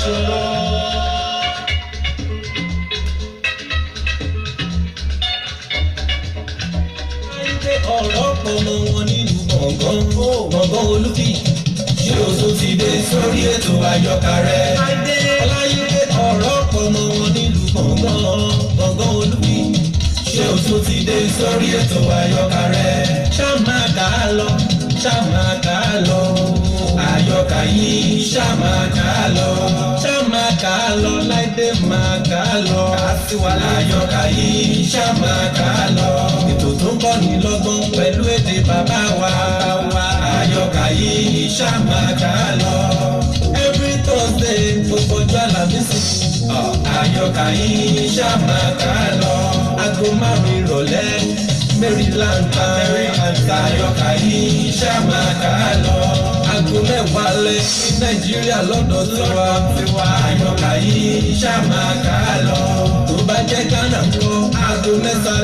ṣòro. Ọ̀rọ̀ pọ̀ mọ́ wọn nínú gbọ̀ngàn Olúfì. Ṣé o tún ti dé sórí ètò àyọkà rẹ̀? Ọláyídé ọ̀rọ̀ pọ̀ mọ́ wọn nínú gbọ̀ngàn Olúfì. Ṣé o tún ti dé sórí ètò àyọkà rẹ̀? Ṣá máa kà á lọ, ṣá máa kà á lọ. Àyọkà yìí ṣá máa kà á lọ. Ṣá máa kà á lọ, Láìdé máa kà á lọ. Àyọkà yìí ṣá máa kà á lọ. Ètò tó ń kọ́ ní lọ́gbọ́n pẹ̀lú èdè bàbá wa. Àyọkà yìí ṣá máa kà á lọ. Every Thursday gbogbo ọjọ́ Àlàmísì. Àyọkà yìí ṣá máa kà á lọ. Aago 5 ìrọ̀lẹ́ Maryland àyọkà yìí ṣá máa kà á lọ. Aago 10 alẹ́ ní Nàìjíríà lọ́dọ̀ tiwa. Àyọkà yìí ṣá máa kà á lọ. Tó bá jẹ́ Ghana ńkọ́ aago 9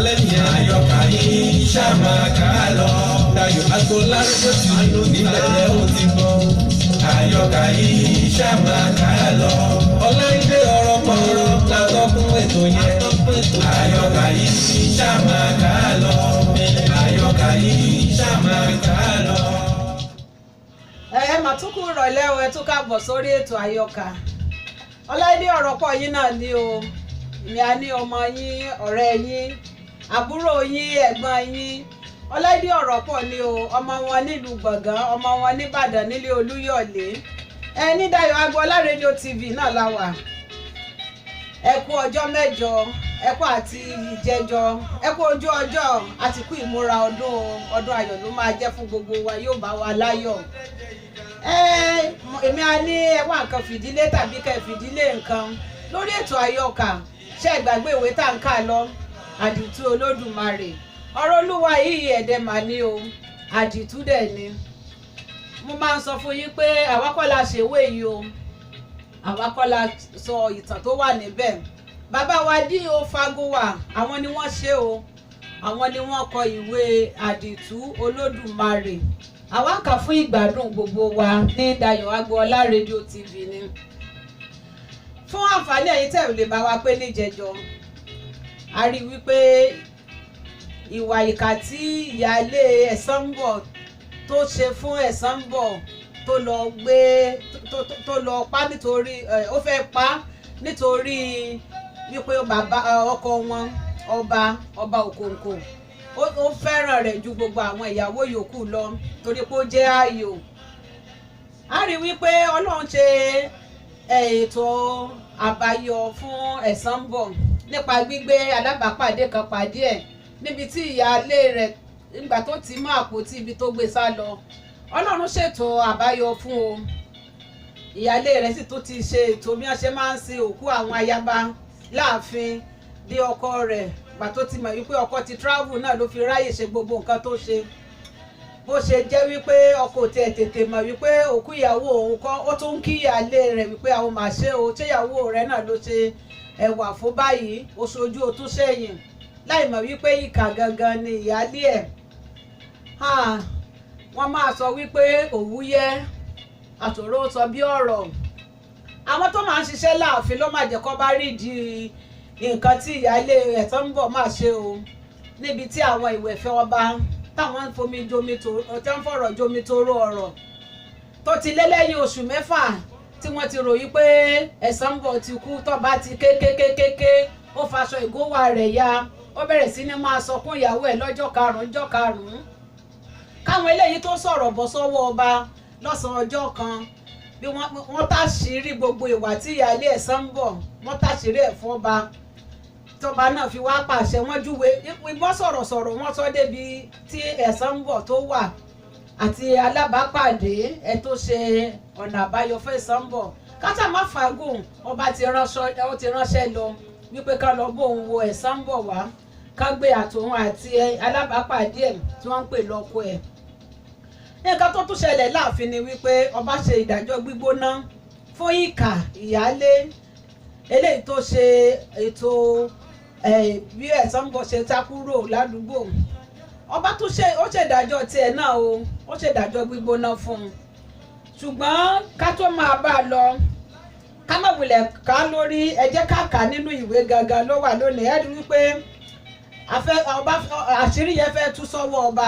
lẹ́yìn àyọkà yìí ṣá máa kà á lọ. Dayọ̀ Agboolárí tó ti lò nílẹ̀ yẹn ó ti gbọ́. Àyọkà yìí ṣá máa kà á lọ. Ọláìdé ọ̀rọ̀ pọ̀rọ̀ látọ́kùn ètò yẹn. Àyọkà yìí ṣá máa kà á lọ. Àyọkà yìí ṣá máa kà á lọ. Ẹ mà tún kú ìrọ̀lẹ́ o, ẹ tún káàbọ̀ sórí ètò àyọkà. Ọláìdé ọ̀rọ̀ pọ̀ yín náà ni o. Èmi á ní ọmọ yín, ọ̀rẹ́ yín, àbúrò yín, ẹ̀gbọ́n yín. Ọláìdé ọ̀rọ̀ pọ̀ ni o, ọmọ wọn nílùú Gbọ̀ngán, ọmọ wọn nìbàdàn nílé Olúyọ̀lé. Ní Dayọ̀ Agboola Radio TV náà la wà. Ẹ kú ọjọ́ mẹ́jọ, ẹ kú àti ìjẹjọ, ẹ kú ojú ọjọ́ àti kú ìmúra ọdún ayọ̀ ló máa jẹ́ fún gbogbo wa, yóò bá wa láyọ̀. Èmi á ní ẹ wá nǹkan fìdílé tàbí kẹ́ fìdílé nǹkan lórí ètò àyọkà. Ṣé ẹ gbàgbé ìwé tá ń kà lọ? Àdìtú Olódùmarè. Ọ̀rọ̀ Olúwa yìí ẹ̀dẹ̀ mà ní o, àdìtú dẹ̀ ni. Mo máa ń sọ fún yín pé àwa kọ́ la ṣèwé yìí o, àwa kọ́ la sọ ìtàn tó wà níbẹ̀. Bàbá wa D.O. Fágúnwà, àwọn ni wọ́n ṣe o, àwọn ni wọ́n kọ ìwé àdìtú Olódùmarè. Àwa ń kà fún ìgbádùn gbogbo wa ní Dayọ̀ Agboola Radio TV ni. Fún àǹfààní ẹ̀yin tẹ́ ò lè bá wa pé níjẹjọ, a rí wípé ìwà ìkà tí ìyáálé Ẹ̀sánbọ̀ tó ṣe fún Ẹ̀sánbọ̀ tó lọ pa nítorí ó fẹ́ pa nítorí wípé bàbá ọkọ wọn ọba Òkòǹkò ó fẹ́ràn rẹ̀ ju gbogbo àwọn ìyàwó yòókù lọ torí pé ó jẹ́ ààyò. A rí wípé Ọlọ́run ṣe ètò àbáyọ fún Ẹ̀sánbọ̀ nípa gbígbé alábàápàdé kan pàdé ẹ̀ níbi tí ìyáálé rẹ̀ nígbà tó ti mú àpótí ibi tó gbé sá lọ. Ọlọ́run ṣètò àbáyọ fún o. Ìyáálé rẹ̀ sì tó ti ṣe ètò bí wọ́n ṣe máa ń sin òkú àwọn ayaba láàfin dé ọkọ rẹ̀ gbà tó ti mọ̀ wípé ọkọ ti travel náà ló fi ráyè ṣe gbogbo nǹkan tó ṣe. Bó ṣe jẹ́ wípé ọkọ tiẹ̀ tètè mọ̀ wípé òkú ìyàwó òun kọ́, ó tún kí ìyáálé rẹ̀ wípé àwọn máa ṣe o, ṣé ìyàwó rẹ̀ náà ló ṣe ẹwà fún báyìí, ó ṣojú ó tún ṣẹ̀yìn láì mọ̀ wípé ìkà gangan ni ìyáálé ẹ̀. Wọ́n máa sọ wípé òwú yẹ àtòrò sọ bí ọ̀rọ̀. Àwọn tó máa ń ṣiṣẹ́ láàfin ló máa jẹ́ kó bá rí di nǹkan tí ìyáálé Ẹ̀sánbọ̀ máa ṣe o, níbi tí àwọn ìwẹ̀fẹ́ ọba táwọn ń fọ̀rọ̀ jomi toro ọ̀rọ̀ tó ti lé lẹ́yìn oṣù 6 tí wọ́n ti ròyìn pé Ẹ̀sánbọ̀ ti kú, tọ́ba ti kékékékéké ó faṣọ ìgówà rẹ̀ ya, ó bẹ̀rẹ̀ sí ní máa sọkún ìyàwó ẹ̀ lọ́jọ́ karùn-ún. Káwọn eléyìí tó sọ̀rọ̀ bọ́ sọ́wọ́ ọba lọ́sàn-án ọjọ́ kan bí wọ́n táṣìírí gbogbo ìwà tí ìyáálé Ẹ̀sánbọ̀ wọ́n táṣìírí ẹ̀ fún ọba. Tọ́ba náà fi wá pàṣẹ, wọ́n júwe ìbọn sọ̀rọ̀ wọ́n sọ débi tí Ẹ̀sánbọ̀ tó wà àti alábàápàdé ẹ̀ tó ṣe ọ̀nà àbáyọ fún Ẹ̀sánbọ̀. Kátà má fagùn, ọba ti ránṣẹ́ lọ wípé ká lọ bóun wo Ẹ̀sánbọ̀ wá, ká gbé àtòun àti alábàápàdé ẹ̀ tí wọ́n ń pè lọ́kọ ẹ̀. Nǹkan tó tún ṣẹlẹ̀ láàfin ni wípé ọba ṣe ìdájọ́ gbígbóná fún ìkà ìyáálé eléyìí tó ṣe ètò bí Ẹ̀sánbọ̀ ṣe sá kúrò ládùúgbò. Ọba tún ó ṣèdájọ́ tiẹ̀ náà o, ó ṣèdájọ́ gbígbóná fún un. Ṣùgbọ́n ká tó máa bá a lọ, ká má wulẹ̀ ká lórí ẹ jẹ́ ká kà nínú ìwé gangan ló wà lónìí ẹ rí wípé àṣírí yẹn fẹ́ tú sọ́wọ́ ọba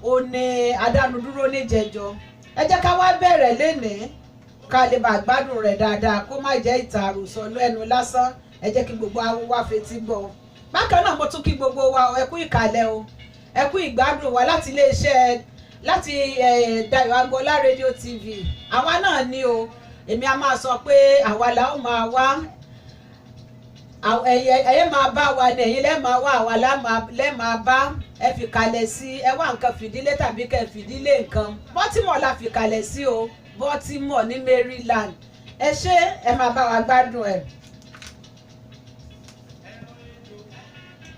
ó ní adánudúró níjẹjọ ẹ jẹ́ ká wá bẹ̀rẹ̀ lénìí ká lè bá gbádùn rẹ̀ dáadáa kó má jẹ́ ìtàn àròsọ lẹ́nu lásán ẹ jẹ́ kí gbogbo wa fetí gbọ́ bákan náà mo tún kí gbogbo wa ẹ kú ìkàlẹ̀ o ẹ kú ìgbádùn wa láti iléeṣẹ́ láti Dayọ̀ Agboola rédíò TV àwa náà ni o èmi a máa sọ pé àwa la ó máa wá ẹ̀yẹ máa bá wa ní ẹ̀yin lẹ́ẹ̀ máa wá àwa lẹ́ẹ̀ máa bá ẹ fi kalẹ̀ sí ẹ wá nǹkan fìdílé tàbí kẹ́ fìdílé nǹkan Baltimore la fi kalẹ̀ sí o Baltimore ní Maryland ẹ ṣé ẹ máa bá wa gbádùn ẹ̀.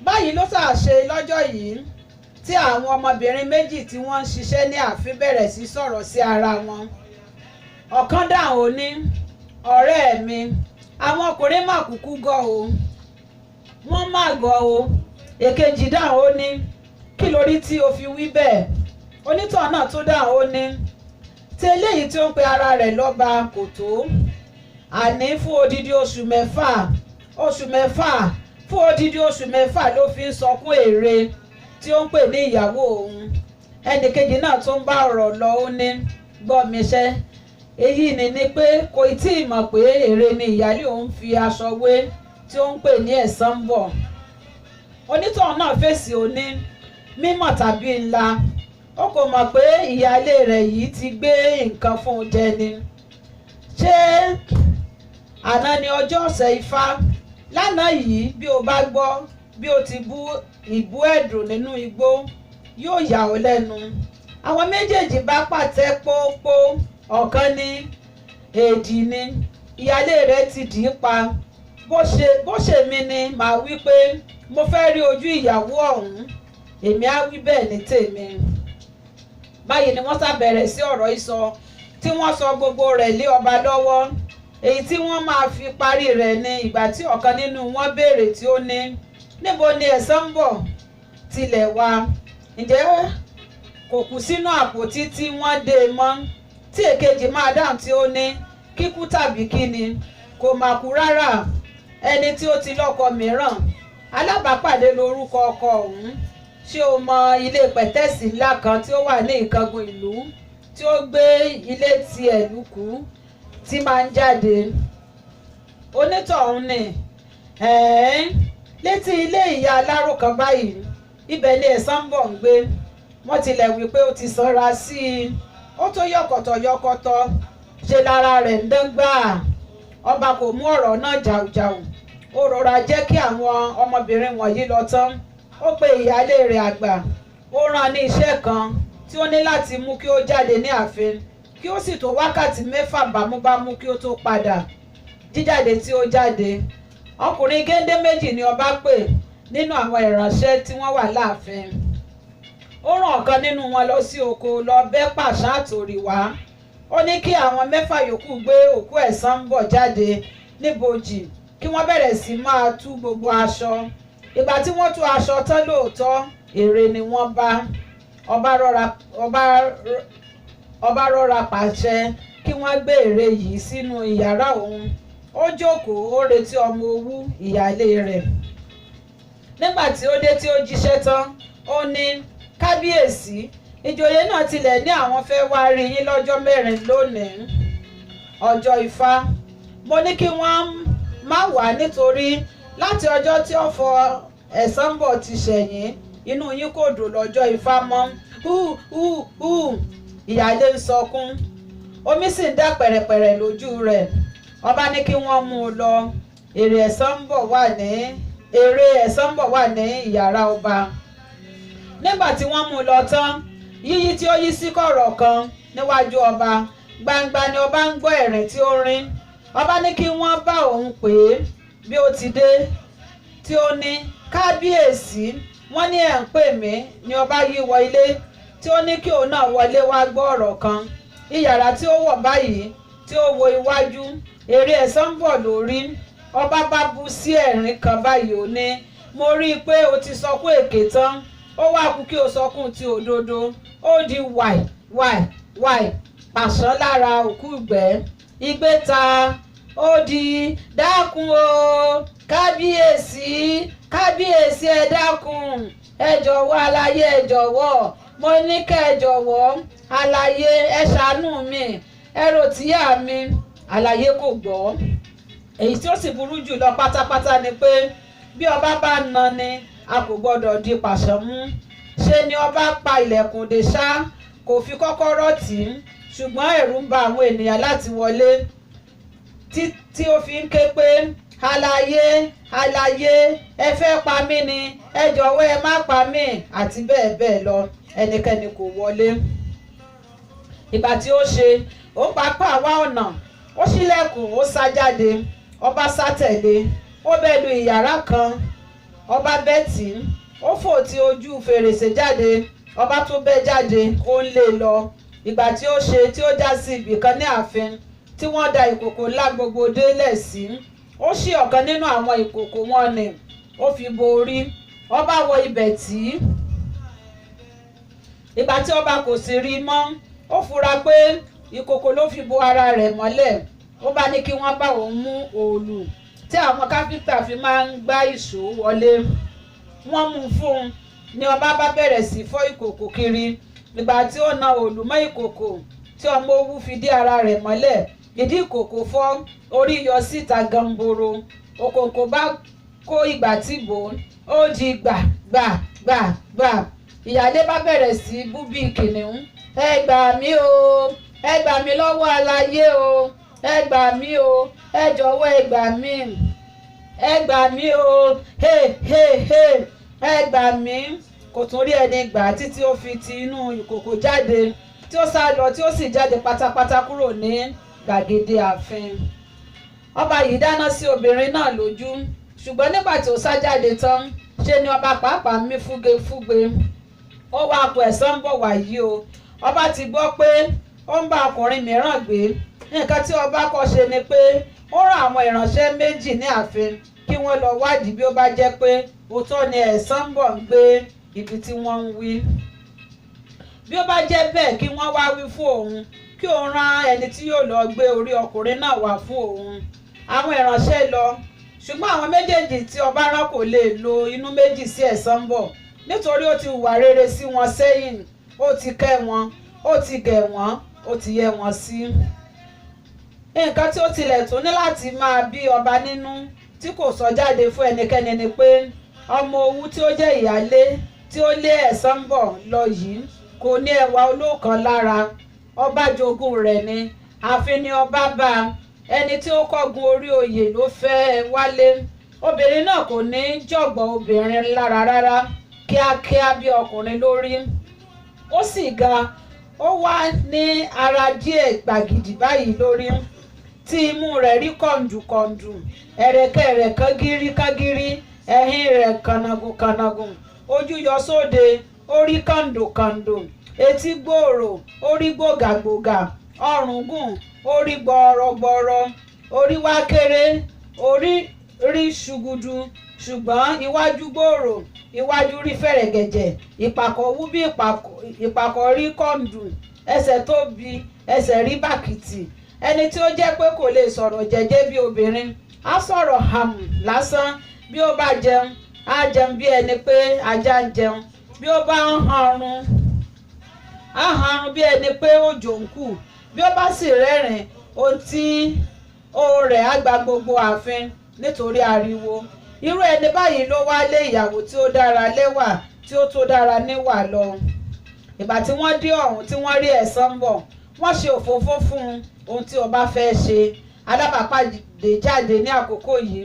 báyìí ló ṣàṣe lọ́jọ́ yìí tí àwọn ọmọbìnrin méjì tí wọ́n ń ṣiṣẹ́ ní ààfin bẹ̀rẹ̀ sí sọ̀rọ̀ sí ara wọn ọ̀kan dáhùn ó ní ọ̀rẹ́ mi àwọn ọkùnrin mà kúkú gọ̀ o wọ́n mà gọ̀ o èkejì dáhùn ó ní kí lórí tí o fi wí bẹ́ẹ̀ onítọ̀ náà tó dáhùn ó ní tí eléyìí tí ó ń pe ara rẹ̀ lọ́ba kò tó àní fún odidi oṣù mẹ́fà fún odidi oṣù mẹ́fà ló fi ń sọkún èrè tí ó ń pè ní ìyàwó òun ẹnìkejì náà tó ń bá ọ̀rọ̀ lọ ó ní gbọ́ mi ṣẹ́ èyí ni pé kò tí ì mọ̀ pé èrè ni ìyálé òun fi aṣọ wé tí ó ń pè ní ẹ̀san ń bọ̀ onítọ̀hún náà fèsì ó ní mímọ̀ tàbí ńlá ó kò mọ̀ pé ìyálé rẹ̀ yìí ti gbé nǹkan fún un jẹ ni ṣé àná ni ọjọ́ ọ̀sẹ̀ ifá lánàá yìí bí o bá gbọ́ bí o ti bú ìbú ẹ̀dùn nínú igbó yóò yà ọ́ lẹ́nu àwọn méjèèjì bá pàtẹ pópó ọ̀kan ní èdì ni ìyálé rẹ̀ ti dì í pa bó ṣe mí ni màá wí pé mo fẹ́ rí ojú ìyàwó ọ̀hún èmi á wí bẹ́ẹ̀ ní tèmi báyìí ni wọ́n sá bẹ̀rẹ̀ sí ọ̀rọ̀ ìsọ tí wọ́n sọ gbogbo rẹ̀ lé ọba lọ́wọ́ èyí tí wọ́n máa fi parí rẹ̀ ní ìgbà tí ọ̀kan nínú wọn béèrè tí ó ní níbo ni ẹ̀san ń bọ̀ tilẹ̀ wá ǹjẹ́ kò kú sínú àpótí tí wọ́n dé mọ́ tí èkejì máa dáhùn tí ó ní kíkú tàbí kíni kò mà kú rárá ẹni tí ó ti lọ́kọ mìíràn alábàápàdé lórúkọ ọkọ ọ̀hún ṣé o mọ ilé pẹ̀tẹ́sì ńlá kan tí ó wà ní ìkángun ìlú tí ó gbé ilé tiẹ̀ lùkù tí máa ń jáde onítọ̀hún ni létí ilé ìyá aláró kan báyìí ibẹ̀ ni ẹ̀san ń bọ̀ ń gbé wọ́n tilẹ̀ wí pé ó ti sanra sí i ó tó yọ̀kọ̀tọ̀ ṣe lára rẹ̀ ń dán gbà ọba kò mú ọ̀rọ̀ náà jàùjàù ó rọra jẹ́ kí àwọn ọmọbìnrin wọ̀nyí lọ tán ó pe ìyálé rẹ̀ àgbà ó rán ní iṣẹ́ kan tí ó ní láti mú kí ó jáde ní ààfin kí ó sì tó wákàtí 6 bámúbámú kí ó tó padà jíjáde tí ó jáde ọkùnrin géńdé méjì ni ọba pè nínú àwọn ìránṣẹ́ tí wọ́n wà láàfin ó rán ọ̀kan nínú wọn lọ sí oko lọ bẹ́ pàṣán àtòrì wá ó ní kí àwọn 6 yòókù gbé òkú ẹ̀san ń bọ̀ jáde níbojì kí wọ́n bẹ̀rẹ̀ sí máa tú gbogbo aṣọ ìgbà tí wọ́n tú aṣọ tán lóòótọ́ èrè ni wọ́n bá ọba rọra pàṣẹ kí wọ́n gbé ère yìí sínú ìyàrá òun ó jókòó ó retí ọmọ owú ìyálé rẹ̀ nígbà tí ó dé tí ó jíṣẹ́ tán ó ní kábíyèsí ìjòyè náà tilẹ̀ ní àwọn fẹ́ wá rí yín lọ́jọ́ 4 lónìí ọjọ́ ifá mo ní kí wọ́n má wá nítorí láti ọjọ́ tí ọ̀fọ̀ ẹ̀san ń bọ̀ ti ṣẹ̀yìn inú yín kò dùn lọ́jọ́ ifá mọ́ ìyálé ń sọkún omi sì ń dà pẹ̀rẹ̀pẹ̀rẹ̀ lójú rẹ̀ ọba ní kí wọ́n mú un lọ èrè ẹ̀san ń bọ̀ wà ní ìyàrá ọba nígbà tí wọ́n mú un lọ tán yíyí tí ó yí sí kọ̀rọ̀ kan níwájú ọba gbangba ni ọba ń gbọ́ ẹ̀rín tí ó rín ọba ní kí wọ́n bá òun pè é bí ó ti dé tí ó ní kábíyèsí wọ́n ní ẹ̀ ń pè mí ni ọba yí wọ ilé tí ó ní kí òun náà wọlé wá gbọ́ ọ̀rọ̀ kan ìyàrá tí ó wọ̀ báyìí tí ó wo iwájú èrè ẹ̀san ń bọ̀ lórí ọba bá bú sí ẹ̀rín kan báyìí ó ní mo rí i pé o ti sọkún èké tán ó wá kú kí o sọkún ti òdodo ó di wàì pàṣán lára òkú ìgbẹ́ igbe ta ó di dákun o kábíyèsí kábíyèsí ẹ dákun ẹ jọ̀wọ́ aláyé ẹ jọ̀wọ́ mo ní kẹ́ ẹ jọ̀wọ́ aláyé ẹ ṣàánú mi ẹ rò tíyà mi aláyé kò gbọ́. Èyí tí ó sì burú jù lọ pátápátá ni pé bí ọba bá na ni a kò gbọdọ̀ di pàṣẹ mú. Ṣe ni ọba pa ilẹ̀kùn dè ṣá kò fi kọ́kọ́rọ́ tì í ṣùgbọ́n ẹ̀rù ń ba àwọn ènìyàn láti wọlé tí ó fi ń ké pé aláyé aláyé ẹ fẹ́ pa mí ni ẹ jọ̀wọ́ ẹ má pa mí àti bẹ́ẹ̀ bẹ́ẹ̀ lọ. Ẹnikẹ́ni kò wọlé. Ìgbà tí ó ṣe ó pápá wá ọ̀nà ó ṣílẹ̀kùn ó sá jáde ọba sá tẹ̀lé ó bẹ́ lu ìyàrá kan ọba bẹ́ tì í ó fò tí ojú fèrèsé jáde ọba tó bẹ́ jáde ó ń lé lọ. Ìgbà tí ó ṣe tí ó já sí ibì kan ní ààfin tí wọ́n da ìkòkò ńlá gbogbo délẹ̀ sí ó ṣí ọ̀kan nínú àwọn ìkòkò wọn ni ó fi bo orí ọba wọ ibẹ̀ tí ìgbà tí ọba kò sì rí mọ́ ó fura pé ìkòkò ló fi bo ara rẹ̀ mọ́lẹ̀ ó bá ní kí wọ́n bá òun mú òòlù tí àwọn káfíńtà fi máa ń gbá ìṣó wọlé. Wọ́n mú fún un ni ọba bá bẹ̀rẹ̀ sí fọ́ ìkòkò kiri. Ìgbà tí ó na òòlù mọ́ ìkòkò tí ọmọ owú fi dé ara rẹ̀ mọ́lẹ̀ ìdí ìkòkò fọ́ orí yọ síta gamboro òkòkò bá kó ìgbà tí bò ó di gbà gbà gbà gbà. Ìyálé bá bẹ̀rẹ̀ sí bú bí kìnìún ẹ gbà mí o ẹ gbà mí lọ́wọ́ aláyé o ẹ gbà mí o ẹ jọ̀wọ́ ẹ gbà mí ẹ gbà mí o he he he ẹ gbà mí. Kò tún rí ẹni gbà títí ó fi ti inú ìkòkò jáde tí ó sá lọ tí ó sì jáde pátápátá kúrò ní gbàgede ààfin. Ọba yìí dáná sí obìnrin náà lójú ṣùgbọ́n nígbà tí ó sá jáde tán ṣe ni ọba pàápàá mí fúgefúge. Ó wá kù ẹ̀san ń bọ̀ wáyé o. Ọba ti gbọ́ pé ó ń bá ọkùnrin mìíràn gbé. Nǹkan tí ọba kọ́ ṣe ni pé ó rán àwọn ìránṣẹ́ méjì ní ààfin kí wọ́n lọ wádìí bí ó bá jẹ́ pé òótọ́ ni ẹ̀san ń bọ̀ ń gbé ibi tí wọ́n ń wí. Bí ó bá jẹ́ bẹ́ẹ̀ kí wọ́n wá wí fún òun kí òun rán ẹni tí yóò lọ gbé orí ọkùnrin náà wá fún òun. Àwọn ìránṣẹ́ lọ ṣùgbọ́n àwọn méjèèjì tí ọba rán kò lè lo inú méjì sí ẹ̀san ń bọ̀ nítorí ó ti hùwà rere sí wọn sẹ́yìn ó ti kẹ́ wọn ó ti gẹ̀ wọ́n ó ti yẹ wọn sí. Nǹkan tí ó tilẹ̀ tún ní láti máa bí ọba nínú tí kò sọ jáde fún ẹnikẹ́ni ni pé ọmọ owú tí ó jẹ́ ìyálé tí ó lé ẹ̀san ń bọ̀ lọ yìí kò ní ẹwà olókan lára. Ọba jogún rẹ̀ ni ààfin ni ọba bá ẹni tí ó kọ́gun orí oyè ló fẹ́ wálé. Obìnrin náà kò ní jọ̀gbọ̀n obìnrin lára rárá kíákíá bí ọkùnrin lórí. Ó sì ga ó wá ní ara díẹ̀ gbàgìdì báyìí lórí tí imú rẹ̀ rí kọ̀ǹdùkọ̀ǹdù ẹ̀rẹ̀kẹ́ rẹ̀ kágírí ẹ̀hín rẹ̀ kànàgùn ojú yọ sóde orí kàndòkàndò etí gbòòrò orí gbògàgbògà ọrùn gùn orí gbọ̀rọ̀gbọ̀rọ̀ orí wá kéré orí rí ṣùgùdù ṣùgbọ́n iwájú gbòòrò iwájú rí fẹ̀rẹ̀gẹ̀jẹ̀ ìpàkọ́ wú bí ìpàkọ́ rí kọ̀ǹdù ẹsẹ̀ tóbi ẹsẹ̀ rí bàkìtì. Ẹni tí ó jẹ́ pé kò lè sọ̀rọ̀ jẹ́jẹ́ bí obìnrin á sọ̀rọ̀ hàmù lásán. Bí ó bá jẹun á jẹun bí ẹni pé ajá ń jẹun. Bí ó bá ń hanrun á hanrun bí ẹni pé òjò ń kù. Bí ó bá sì rẹ́rìn ohun tí ohùn rẹ̀ á gba gbogbo ààfin nítorí ariwo. Irú ẹni báyìí ló wá lé ìyàwó tí ó dára lẹ́wà tí ó tó dára níwà lọ. Ìgbà tí wọ́n dé ọ̀hún tí wọ́n rí ẹ̀san ń bọ̀ wọ́n ṣe òfófó fún ohun tí ọba fẹ́ ṣe. Alábàápàdé jáde ní àkókò yìí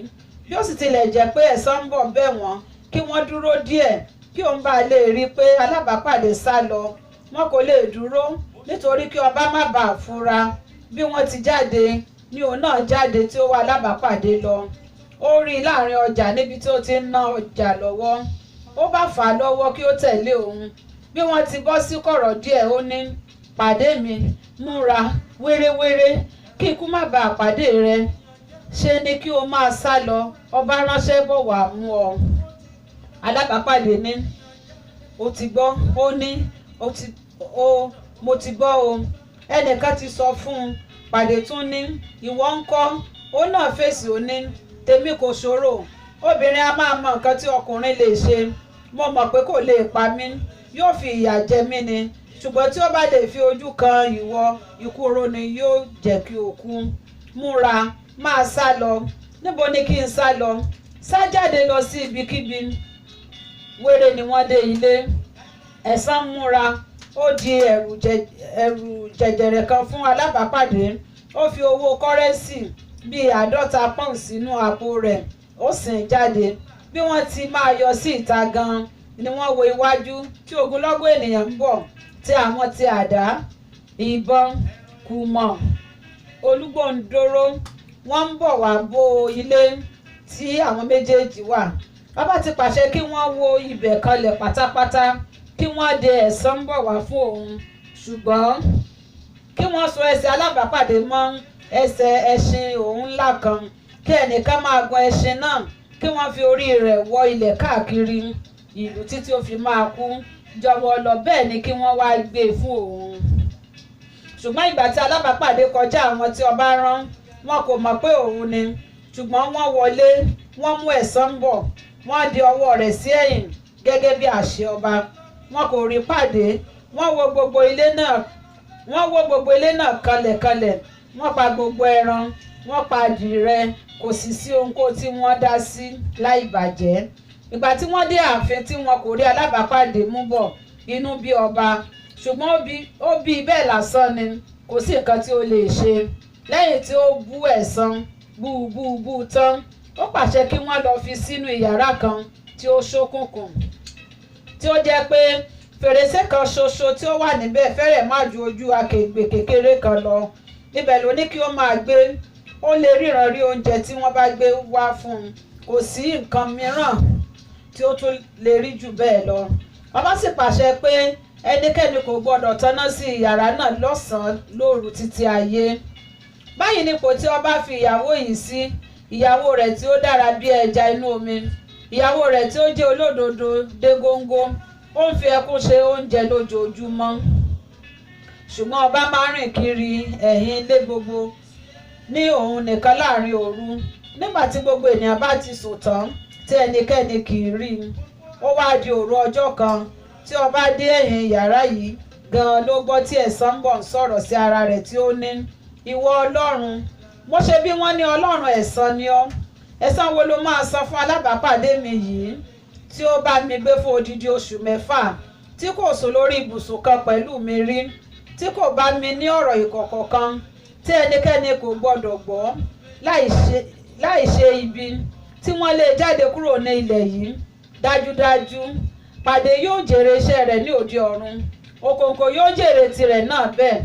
bí ó sì tilẹ̀ jẹ́ pé ẹ̀san ń bọ̀ bẹ̀ wọ́n kí wọ́n dúró díẹ̀ kí òun bá lè rí i pé alábàápàdé sá lọ. Wọn kò lè dúró nítorí kí ọba má bàa fura. Bí wọ́n ti jáde ni òun náà jáde tí ó wá alábàápàdé lọ. Ó rí i láàrin ọjà níbi tí ó ti ń ná ọjà lọ́wọ́. Ó bá fà á lọ́wọ́ kí ó tẹ̀lé òun. Bí wọ́n ti bọ́ sí kọ̀rọ̀ díẹ̀ ó ní pàdé mi múra wéréwéré kí ikú má bàa pàdé rẹ ṣe ni kí o máa sá lọ ọba ránṣẹ́ bọ̀ wá mú ọ. Alábàápàdé ní ó ti gbọ́ ó ní mo ti gbọ́ o. Ẹnìkan ti sọ fún un. Pàdé tún ní ìwọ ńkọ́ ó náà fèsì ó ní tèmi kò ṣòro, obìnrin a máa mọ nǹkan tí ọkùnrin lè ṣe, mo mọ̀ pé kò lè pa mí, yóò fi ìyà jẹ mí ni, ṣùgbọ́n tí ó bá lè fi ojú kan ìwọ, ikú oró ni yóò jẹ́ kí o kú. Múra, máa sá lọ. Níbo ni kí n sá lọ? Sá jáde lọ sí ibikíbi. Wéré ni wọ́n dé ilé. Ẹ̀san múra, ó di ẹ̀rù jẹjẹrẹ kan fún alábàápàdé. Ó fi owó kọ́rẹ́nsì bíi 50 pọ́ùn sínú àpò rẹ̀, ó sìn jáde. Bí wọ́n ti máa yọ sí ìta gan-an ni wọ́n wo iwájú tí ogunlọ́gọ̀ ènìyàn ń bọ̀, tí àwọn ti àdá, ìbọn, kùmọ̀, olúgbòǹdóró, wọ́n ń bọ̀ wá bo ilé tí àwọn méjèèjì wà. Bàbá ti pàṣẹ kí wọ́n wó ibẹ̀ kanlẹ̀ pátápátá, kí wọ́n de ẹ̀san ń bọ̀ wá fún òun, ṣùgbọ́n kí wọ́n so ẹsẹ̀ alábàápàdé mọ́ ẹsẹ̀ ẹṣin òun ńlá kan, kí ẹnìkan máa gun ẹṣin náà, kí wọ́n fi orí rẹ̀ wọ ilẹ̀ káàkiri ìlú títí ó fi máa kú. Jọ̀wọ́ lọ, bẹ́ẹ̀ ni kí wọ́n wá gbé fún òun. Ṣùgbọ́n ìgbà tí alábàápàdé kọjá àwọn tí ọba rán, wọn kò mọ̀ pé òun ni, ṣùgbọ́n wọ́n wọlé, wọ́n mú ẹ̀san ń bọ̀, wọ́n di ọwọ́ rẹ̀ sí ẹ̀yìn gẹ́gẹ́ bí àṣẹ ọba. Wọn kò rí pàdé, wọ́n wó gbogbo ilé náà kanlẹ̀kanlẹ̀, wọ́n pa gbogbo ẹran, wọ́n pa adìrẹ, kò sì sí ohunkóhun tí wọ́n dá sí láì bàjẹ́. Ìgbà tí wọ́n dé ààfin tí wọn kò rí alábàápàdé mú bọ̀, inú bí ọba, ṣùgbọ́n ó bí bẹ́ẹ̀ lásán ni, kò sí nǹkan tí ó lè ṣe. Lẹ́yìn tí ó bú ẹ̀san bú tán, ó pàṣẹ kí wọ́n lọ fi sínú ìyàrá kan tí ó ṣókùnkùn, tí ó jẹ́ pé fèrèsé kan ṣoṣo tí ó wà níbẹ̀ fẹ́rẹ̀ má ju ojú akègbè kékeré kan lọ. Ibẹ̀ ló ní kí ó máa gbé. Ó lè ríran rí oúnjẹ tí wọ́n bá gbé wá fún un, kò sí nǹkan mìíràn tí ó tún lè rí jù bẹ́ẹ̀ lọ. Bàbá sì pàṣẹ pé ẹnikẹ́ni kò gbọdọ̀ tanná sí ìyàrá náà lọ́sàn-án lóru títí ayé. Báyìí nípò tí ọba fi ìyàwó yìí sí, ìyàwó rẹ̀ tí ó dára bí ẹja inú omi, ìyàwó rẹ̀ tí ó jẹ́ olódodo dé góńgó, ó ń fi ẹkún ṣe oúnjẹ lójoojúmọ́. Ṣùgbọ́n ọba máa ń rìn kiri ẹ̀yìn ilé gbogbo ní òun nìkan láàrin òru, nígbà tí gbogbo ènìyàn bá ti sùn tán, tí ẹnikẹ́ni kì í rí i. Ó wá di òru ọjọ́ kan tí ọba dé ẹ̀yìn yàrá yìí gan-an ló gbọ́ tí ẹ̀san ń bọ̀ ń sọ̀rọ̀ sí ara rẹ̀ tí ó ní, ìwọ Ọlọ́run, mo ṣe bí wọ́n ní Ọlọ́run ẹ̀san ni ọ́. Ẹ̀san wo ló máa san fún alábàápàdé mi yìí tí ó bá mi gbé fún odidi oṣù 6, tí kò sùn lórí ibùsùn kan pẹ̀lú mi rí, tí kò bá mi ní ọ̀rọ̀ ìkọ̀kọ̀ kan tí ẹnikẹ́ni kò gbọdọ̀ gbọ́, láì ṣe ibi, tí wọ́n lè jáde kúrò ní ilẹ̀ yìí. Dájúdájú pàdé yóò jèrè iṣẹ́ rẹ̀ ní òde ọ̀run, òkòǹkò yóò jèrè tirẹ̀ náà bẹ́ẹ̀.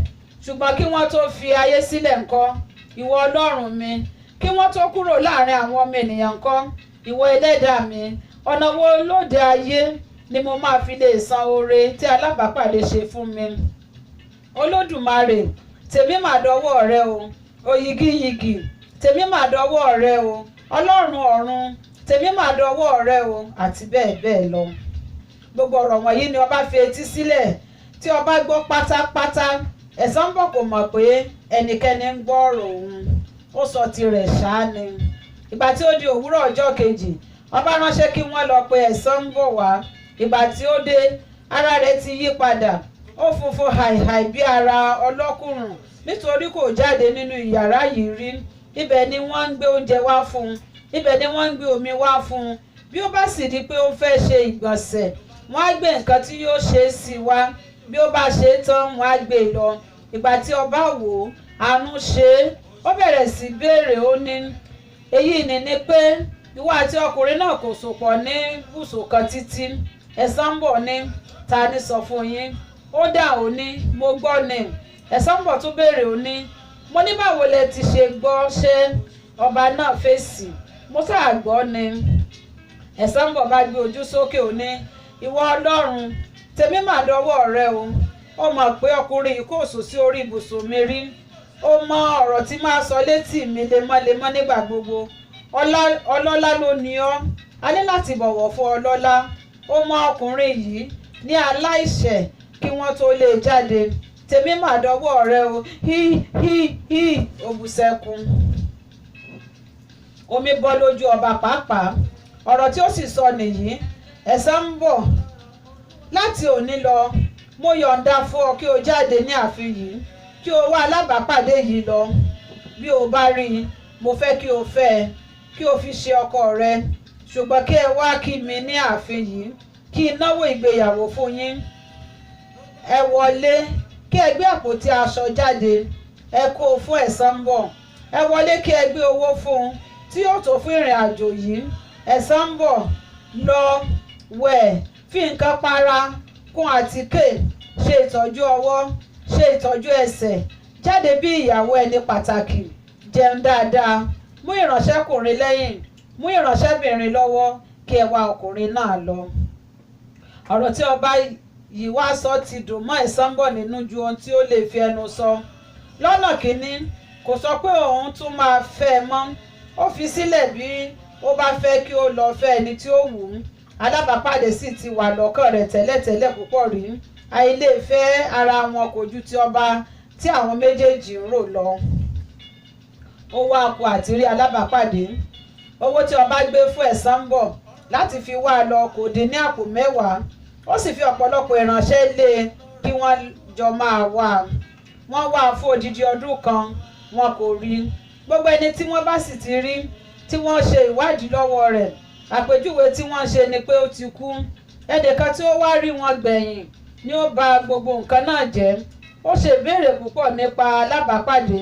Ṣùgbọ́n kí wọ́n tó fi ayé sílẹ̀ ńkọ́, ìwọ Ọlọ́run mi, kí wọ́n tó kúrò láàrin àwọn ọmọ ènìyàn ńkọ́, ìwọ ẹlẹ́dàá mi, ọ̀nà wo lóde ayé ni mo máa fi lè san oore tí alábàápàdé ṣe fún mi? Olódùmarè, tèmi mà dọwọ́ rẹ o, òyìgíyìgì, tèmi mà dọwọ́ rẹ o, Ọlọ́run ọ̀run, tèmi mà dọwọ́ rẹ o, àti bẹ́ẹ̀ bẹ́ẹ̀ lọ. Gbogbo ọ̀rọ̀ wọ̀nyí ni ọba fi etí sílẹ̀, tí ọba gbọ́ pátápátá. Ẹ̀san ń bọ̀ kò mọ̀ pé ẹnikẹ́ni ń gbọ́ ọ̀rọ̀ òun, ó sọ tirẹ̀ ṣáá ni. Ìgbà tí ó di òwúrọ̀ ọjọ́ kejì, ọba ránṣẹ́ kí wọ́n lọ pe ẹ̀san ń bọ̀ wá. Ìgbà tí ó dé, ara rẹ̀ ti yí padà, ó funfun hàìhàì bí ara ọlọ́kùnrùn, nítorí kò jáde nínú ìyàrá yìí rí. Ibẹ̀ ni wọ́n ń gbé oúnjẹ wá fún un, ibẹ̀ ni wọ́n ń gbé omi wá fún un. Bí ó bá sì di pé ó fẹ́ ṣe ìgbọ̀nsẹ̀, wọ́n á gbé nǹkan tí yóò ṣe sí i wá. Bí ó bá ṣe é tán, wọ́n á gbé e lọ. Ìgbà tí ọba wò ó, àánú ṣe é. Ó bẹ̀rẹ̀ sí béèrè, ó ní, èyí ni pé ìwọ àti ọkùnrin náà kò sopọ̀ ní bùsùn kan títí? Ẹ̀san ń bọ̀ ní, ta ni sọ fún yín? Ó dà, ó ní, mo gbọ́ ni. Ẹ̀san ń bọ̀ tún béèrè, ó ní, mo ní báwo lẹ ti ṣe gbọ́? Ṣé ọba náà fèsì, mo sáà gbọ́ ni. Ẹ̀san ń bọ̀ bá gbé ojú sókè, ó ní, ìwọ Ọlọ́run, tèmi mà dọwọ́ rẹ o. Ó mọ̀ pé ọkùnrin yìí kò sùn sí orí ibùsùn mi rí. Ó mọ ọ̀rọ̀ tí máa sọ létí mi lemọ́lemọ́ nígbà gbogbo. Ọlọ́lá ló ní ọ́, a ní láti bọ̀wọ̀ fún ọlọ́lá. Ó mọ ọkùnrin yìí ní aláìṣẹ̀ kí wọ́n tó lè jáde. Tèmi mà dọwọ́ rẹ o. Hí ó bú sẹ́kún. omi bọ́ lójú ọba pàápàá. Ọ̀rọ̀ tí ó sì sọ nìyí, ẹ̀san ń bọ̀ láti òní lọ. Mo yọ̀ǹda fún ọ kí o jáde ní ààfin yìí, kí o wá alábàápàdé yìí lọ. Bí o bá rí i, mo fẹ́ kí o fẹ́ ẹ, kí o fi ṣe ọkọ rẹ. Ṣùgbọ́n kí ẹ wá kí mi ní ààfin yìí, kí n náwó ìgbéyàwó fún yín. Ẹ wọlé, kí ẹ gbé àpótí aṣọ jáde, ẹ kó o fún ẹ̀san ń bọ̀. Ẹ wọlé kí ẹ gbé owó fún un tí yóò tó fún ìrìn àjò yìí. Ẹ̀san ń bọ̀, lọ wẹ̀, fi nǹkan para, kún àtíkè, ṣe ìtọ́jú ọwọ́, ṣe ìtọ́jú ẹsẹ̀, jáde bí ìyàwó ẹni pàtàkì, jẹun dáadáa, mú ìránṣẹ́kùnrin lẹ́yìn, mú ìránṣẹ́bìnrin lọ́wọ́, kí ẹ wá ọkùnrin náà lọ. Ọ̀rọ̀ tí ọba yìí wá sọ ti dùn mọ́ ẹ̀san ń bọ̀ nínú ju ohun tí ó lè fi ẹnu sọ. Lọ́nà kìíní, kò sọ pé òun tún máa fẹ́ ẹ mọ́. Ó fi sílẹ̀ bí ó bá fẹ́ kí ó lọ fẹ́ ẹni tí ó wù ú. Alábàápàdé sì ti wà lọ́kàn rẹ̀ tẹ́lẹ̀tẹ́lẹ̀ púpọ̀ rí. Àìlèfẹ́ ara wọn kò ju ti ọba tí àwọn méjèèjì ń rò lọ. Ó wá kù àti rí alábàápàdé. Owó tí ọba gbé fún ẹ̀san ń bọ̀ láti fi wá lọ kò dín ní àpò 10. Ó sì fi ọ̀pọ̀lọpọ̀ ìránṣẹ́ lé e kí wọ́n jọ máa wá. Wọ́n wá fún odidi ọdún kan, wọn kò rí. Gbogbo ẹni tí wọ́n bá sì ti rí, tí wọ́n ṣe ìwádìí lọ́wọ́ rẹ̀, àpèjúwe tí wọ́n ṣe ni pé ó ti kú. Ẹnìkan tí ó wá rí wọn gbẹ̀yìn ni ó bà gbogbo nǹkan náà jẹ́. Ó ṣe ìbéèrè púpọ̀ nípa alábàápàdé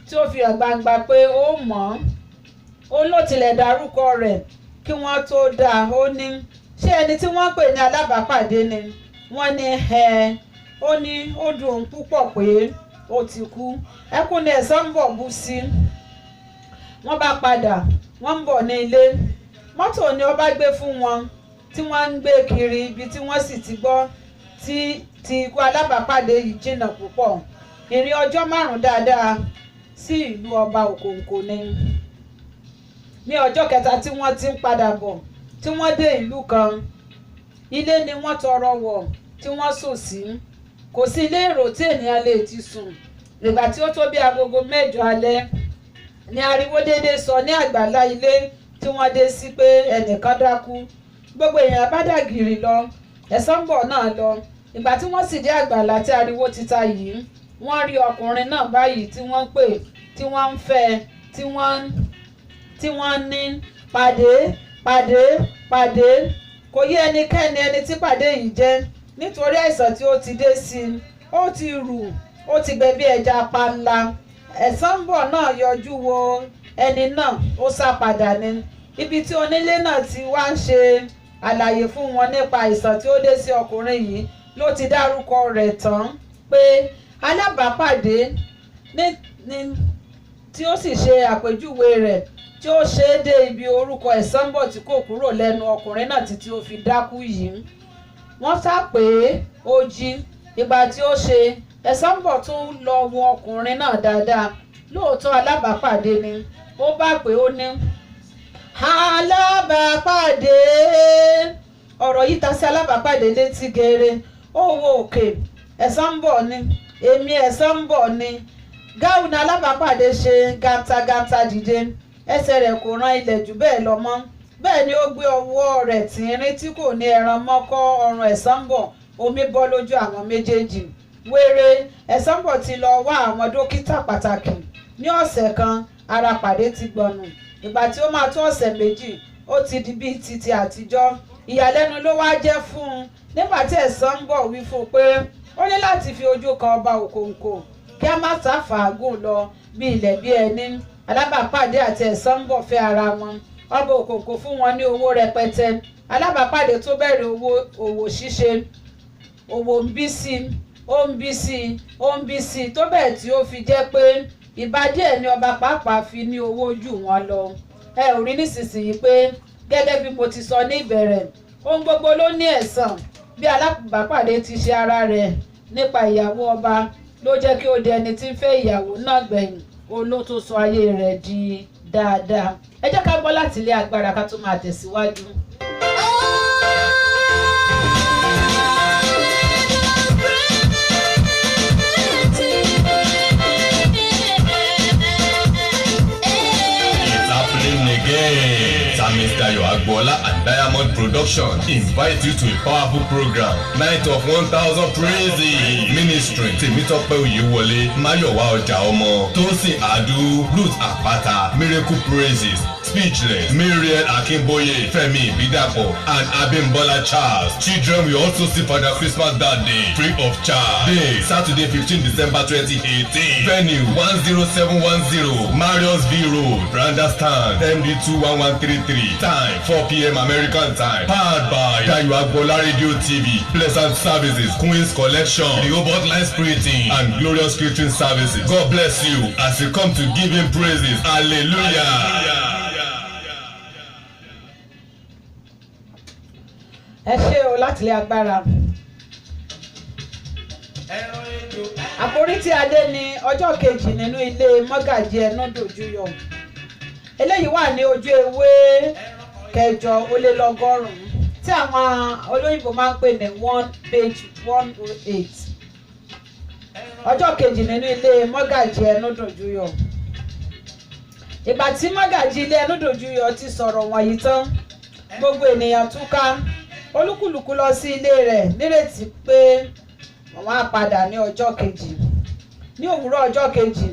tí ó fi hàn gbangba pé ó mọ̀ ọ́n. Ó ló tilẹ̀ dárúkọ rẹ̀ kí wọ́n tó dá a. Ó ní, ṣé ẹni tí wọ́n pè ní alábàápàdé ni? Wọ́n ní ẹ̀. Ó ní ó dùn ún púpọ̀ pé ó ti kú. Ẹkún ni ẹ̀san ń bọ̀ bú sí. Wọ́n bá padà, wọ́n ń bọ̀ ní ilé. Mọ́tò ni ọba gbé fún wọn tí wọ́n ń gbé kiri ibi tí wọ́n sì ti gbọ́ tí ikú alábàápàdé yìí jìnnà púpọ̀. Ìrìn ọjọ́ 5 dáadáa sí ìlú ọba Òkòǹkò ni. Ní ọjọ́ kẹta tí wọ́n ti ń padà bọ̀, tí wọ́n dé ìlú kan, ilé ni wọ́n tọrọ wọ̀ tí wọ́n sùn sí. Kò sí ilé èrò tí ènìyàn lè ti sùn. Ìgbà tí ó tó bí agogo 7 alẹ́ ni ariwo dédé sọ ní àgbàlá ilé tí wọ́n dé sí pé ẹnìkan dákú. Gbogbo èèyàn bá dà gìrì lọ. Ẹ̀san ń bọ̀ náà lọ. Ìgbà tí wọ́n sì dé àgbàlá tí ariwo ti ta yìí, wọ́n rí ọkùnrin náà báyìí tí wọ́n pè, tí wọ́n ń fẹ́, tí wọ́n ní pàdé, pàdé, pàdé. Kò yé ẹnikẹ́ni ẹni tí pàdé yìí jẹ́, nítorí àìsàn tí ó ti dé sí i. Ó ti rù, ó ti gbẹ bí ẹja panla. Ẹ̀san ń bọ̀ náà yọjú wo ẹni náà, ó sá padà ní. Ibi tí onílé náà ti wá ń ṣe àlàyé fún wọn nípa àìsàn tí ó dé sí ọkùnrin yìí ló ti dárúkọ rẹ̀ tán pé alábàápàdé ní tí ó sì ṣe àpèjúwe rẹ̀ tí ó ṣe é dé ibi orúkọ ẹ̀san ń bọ̀ tí kò kúrò lẹ́nu ọkùnrin náà títí ó fi dákú yìí. Wọ́n sá pé ó jí. Ìgbà tí ó ṣe, ẹ̀san ń bọ̀ tún lọ wo ọkùnrin náà dáadáa. Lóòótọ́ alábàápàdé ni. Ó bá pé ó ní, alábàápàdé. Ọ̀rọ̀ yìí ta sí alábàápàdé létí geere. Ó wo òkè. Ẹ̀san ń bọ̀ ni. Èmi ẹ̀san ń bọ̀ ni. Gáù ni alábàápàdé ṣe gàǹtàgàǹtà dìde. Ẹsẹ̀ rẹ̀ kò ran ilẹ̀ jù bẹ́ẹ̀ lọ mọ́. Bẹ́ẹ̀ ni ó gbé ọwọ́ rẹ̀ tínrín tí kò ní ẹran mọ́kọ́ ọrùn ẹ̀san ń bọ̀. Omi bọ́ lójú àwọn méjèèjì. Wéré, ẹ̀san ń bọ̀ ti lọ wá àwọn dókítà pàtàkì. Ní ọ̀sẹ̀ kan, ara pàdé ti gbọ̀nù. Ìgbà tí ó máa tó ọ̀sẹ̀ 2, ó ti di bíi titi àtijọ́. Ìyàlẹ́nu ló wá jẹ́ fún un nígbà tí ẹ̀san ń bọ̀ wí fún un pé ó ní láti fi ojú kan ọba Òkòǹkò kí a má sá fàágùn lọ bí ilẹ̀ bí ẹni. Alábàápàdé àti ẹ̀san ń bọ̀ fẹ́ ara wọn. Ọba Òkòǹkò fún wọn ní owó rẹpẹtẹ. Alábàápàdé tó bẹ̀rẹ̀ òwò ṣíṣe. Òwò ń bí sí, ó ń bí sí, ó ń bí sí tó bẹ́ẹ̀ tí ó fi jẹ́ pé ìbá díẹ̀ ni ọba pàápàá fi ní owó jù wọ́n lọ. Ẹ ò rí nísinsìnyí pé gẹ́gẹ́ bí mo ti sọ ní ìbẹ̀rẹ̀, ohun gbogbo ló ní ẹ̀san. Bí alábàápàdé ti ṣe ara rẹ̀ nípa ìyàwó ọba ló jẹ́ kí ó di ẹni tí ń fẹ́ ìyàwó náà gbẹ̀yìn. Òun ló tó sọ ayé rẹ̀ di dáadáa. Ẹ jẹ́ ká gbọ́ láti ilé agbára ká tó máa tẹ̀síwájú. again. Samis Dayo Agbola and Diamond Production invite you to a powerful program, Night of 1000 Praises. Ministry Temitope Oyewole, Mayowa Ojaomo, Tosin Adu, Ruth Apata, Miracle Praises, Speechless, Miriam Akinboye, Femi Bidapo, and Abimbola Charles. Children will also see Father Christmas that day, free of charge. Day, Saturday 15 December 2018. Venue 10710, Marius V Road, Randa Stand, MD 21133. Time 4 p.m. American time. Powered by Dayo Agbola Radio TV, Pleasant Services, Queen's Collection, The Obot Line Spiriting, and Glorious Christian Services. God bless you as you come to give him praises. Hallelujah. Ẹ ṣé o láti ilé agbára. Àkórí tí a dé ní ọjọ́ kejì nínú ilé mọ́gàjí Ẹnúdòjúyọ̀. Eléyìí wà ní ojú ewé kẹjọ ó lé lọ́gọ́rùn-ún tí àwọn olóyìnbó máa ń pè ní page 108. Ọjọ́ kejì nínú ilé mọ́gàjí Ẹnúdòjúyọ̀. Ìgbà tí mọ́gàjí ilé Ẹnúdòjúyọ̀ ti sọ̀rọ̀ wọ̀nyí tán, gbogbo ènìyàn túká. Olúkúlùkù lọ sí ilé rẹ̀ nírètí pé wọ́n á padà ní ọjọ́ kejì. Ní òwúrọ̀ ọjọ́ kejì,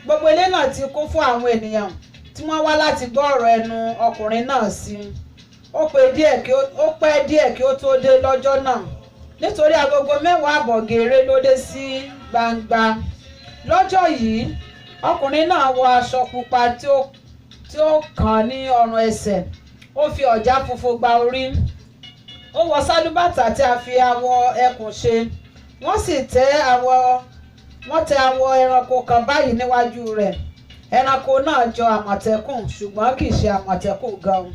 gbogbo ilé náà ti kún fún àwọn ènìyàn tí wọ́n wá láti gbọ́ ọ̀rọ̀ ẹnu ọkùnrin náà sí. Ó pẹ́ díẹ̀ kí ó tó dé lọ́jọ́ náà nítorí agogo 10:15 gèrè ló dé sí gbangba. Lọ́jọ́ yìí, ọkùnrin náà wọ aṣọ pupa tí ó kàn ní ọrùn ẹsẹ̀. Ó fi ọ̀já funfun gba orí. Ó wọ sálúbàtà tí a fi awọ ẹkùn ṣe. Wọ́n sì tẹ awọ ẹranko kan báyìí níwájú rẹ̀. Ẹranko náà jọ àmọ̀tẹ́kùn ṣùgbọ́n kì í ṣe àmọ̀tẹ́kùn gan-an.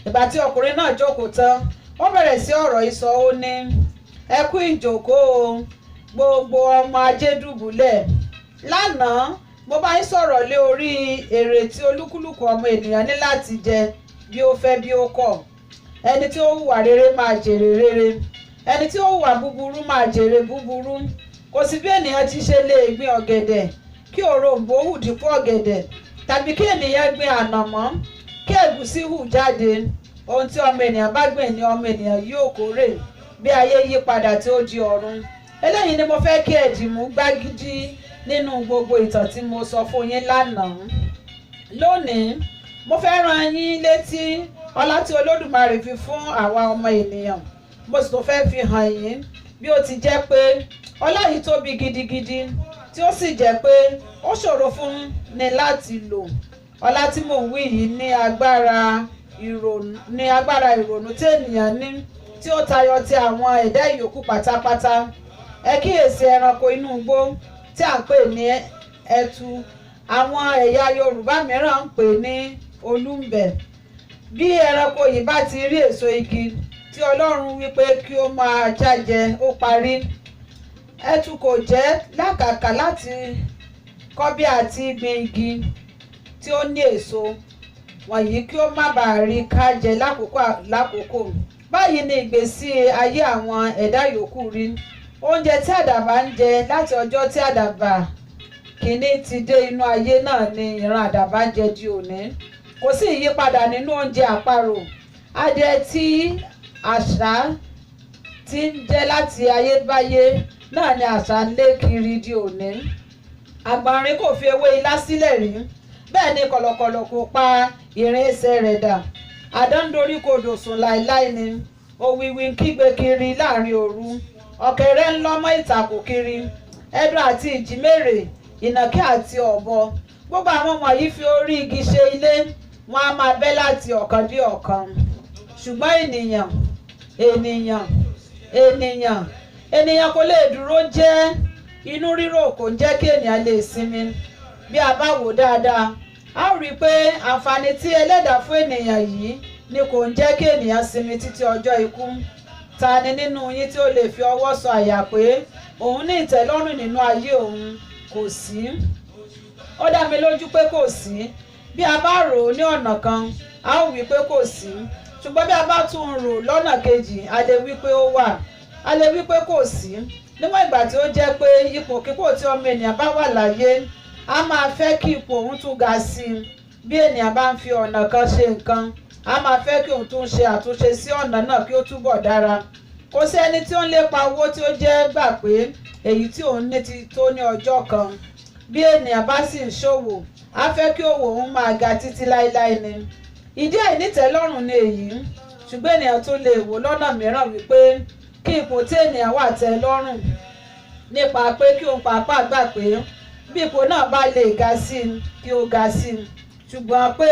Ìgbà tí ọkùnrin náà jókòó tán, ó bẹ̀rẹ̀ sí ọ̀rọ̀ ìsọ. Ó ní, ẹ kú ìjókòó gbogbo ọmọ ajé dùbúlẹ̀. Lánàá mo bá yín sọ̀rọ̀ lé orí èrè tí olúkúlùkù ọmọ ènìyàn ní láti jẹ bí ó fẹ́ bí ó kọ̀. Ẹni tí ó hùwà rere máa jèrè rere, ẹni tí ó hùwà búburú máa jèrè búburú. Kò sí bí ènìyàn ti ṣe lè gbin ọ̀gẹ̀dẹ̀ kí òroǹbó hù dípò ọ̀gẹ̀dẹ̀, tàbí kí ènìyàn gbin ànàmọ́ kí ẹ̀gúsí hù jáde. Ohun tí ọmọ ènìyàn bá gbìn ni ọmọ ènìyàn yóò kórè bí ayé yí padà tí ó di ọ̀run. Eléyìí ni mo fẹ́ kí ẹ dìmú gbágídí nínú gbogbo ìtàn tí mo sọ fún yín lánàá. Lónìí, mo fẹ́ rán yín létí ọlá tí Olódùmarè fi fún àwa ọmọ ènìyàn. Mo sì tún fẹ́ fi hàn yín bí ó ti jẹ́ pé ọlá yìí tóbi gidigidi tí ó sì jẹ́ pé ó ṣòro fún ni láti lò. Ọlá tí mò ń wí yìí ní agbára ìrònú tí ènìyàn ní tí ó tayọ ti àwọn ẹ̀dá ìyókù pátápátá. Ẹ kíyèsí ẹranko inú igbó tí à ń pè ní ẹtu. Àwọn ẹ̀yà Yorùbá mìíràn ń pè ní olúǹbẹ̀. Bí ẹranko yìí bá ti rí èso igi tí Ọlọ́run wípé kí ó máa jájẹ, ó parí. Ẹtu kò jẹ́ lákàkà láti kọ́ bí àti gbin igi tí ó ní èso wọ̀nyí kí ó má bàa rí ká jẹ lákòókò. Báyìí ni ìgbésí ayé àwọn ẹ̀dá yòókù rí. Oúnjẹ tí àdàbà ń jẹ láti ọjọ́ tí àdàbà kìíní ti dé inú ayé náà ni ìran àdàbà ń jẹ di òní. Kò sí ìyípadà nínú oúnjẹ àparò. Adìẹ tí àṣà ti ń jẹ láti ayébáyé náà ni àṣà ń lé kiri di òní. Àgbọ̀nrín kò fi ewé ilá sílẹ̀ rí. Bẹ́ẹ̀ ni kọ̀lọ̀kọ̀lọ̀ kò pa ìrìn ẹsẹ̀ rẹ̀ dà. Àdán dorí kodò sùn láéláé ni. Òwìwí ń kígbe kiri láàrin òru. Ọ̀kẹ́rẹ́ ń lọ́mọ ìtàkùn kiri. Ẹdun àti ìjímèrè, ìnàkí àti ọ̀bọ. Gbogbo àwọn wọ̀nyí fi orí igi ṣe ilé. Wọ́n á máa bẹ́ láti ọ̀kan dé ọ̀kan. Ṣùgbọ́n ènìyàn kò lè dúró jẹ́. Inú rírò kò ń jẹ́ kí ènìyàn lè sinmi. Bí a bá wò dáadáa, a ó rí i pé àǹfààní tí Ẹlẹ́dàá fún ènìyàn yìí ni kò ń jẹ́ kí ènìyàn sinmi títí ọjọ́ ikú. Ta ni nínú yín tí ó lè fi ọwọ́ sọ àyà pé òun ní ìtẹ́lọ́rùn nínú ayé òun? Kò sí. Ó dá mi lójú pé kò sí. Bí a bá rò ó ní ọ̀nà kan, a ó wí pé kò sí. Ṣùgbọ́n bí a bá tún rò lọ́nà kejì, a lè wí pé ó wà. A lè wí pé kò sí. Níwọ̀n ìgbà tí ó jẹ́ pé ipòkípò tí ọmọ ènìyàn bá wà láyé, a máa fẹ́ kí ipò òun tún ga sí i. bí ènìyàn bá ń fi ọ̀nà kan ṣe nǹkan a máa fẹ́ kí òun tún ṣe àtúnṣe sí ọ̀nà náà kí ó túbọ̀ dára. Kò sí ẹni tí ó ń lépa owó tí ó jẹ́ gbà pé èyí tí òun ní ti tó ní ọjọ́ kan. Bí ènìyàn bá sì ń ṣòwò a fẹ́ kí òwò òun máa ga títí láéláé ni. Ìdí àìnítẹ́lọ́rùn ni èyí, ṣùgbọ́n ènìyàn tún lè wò lọ́nà mìíràn wípé kí ipò tí ènìyàn wà tẹ́ lọ́rùn nípa pé kí òun pàápàá gbà pé bí ipò náà bá lè ga sí i kí ó ga sí i, ṣùgbọ́n pé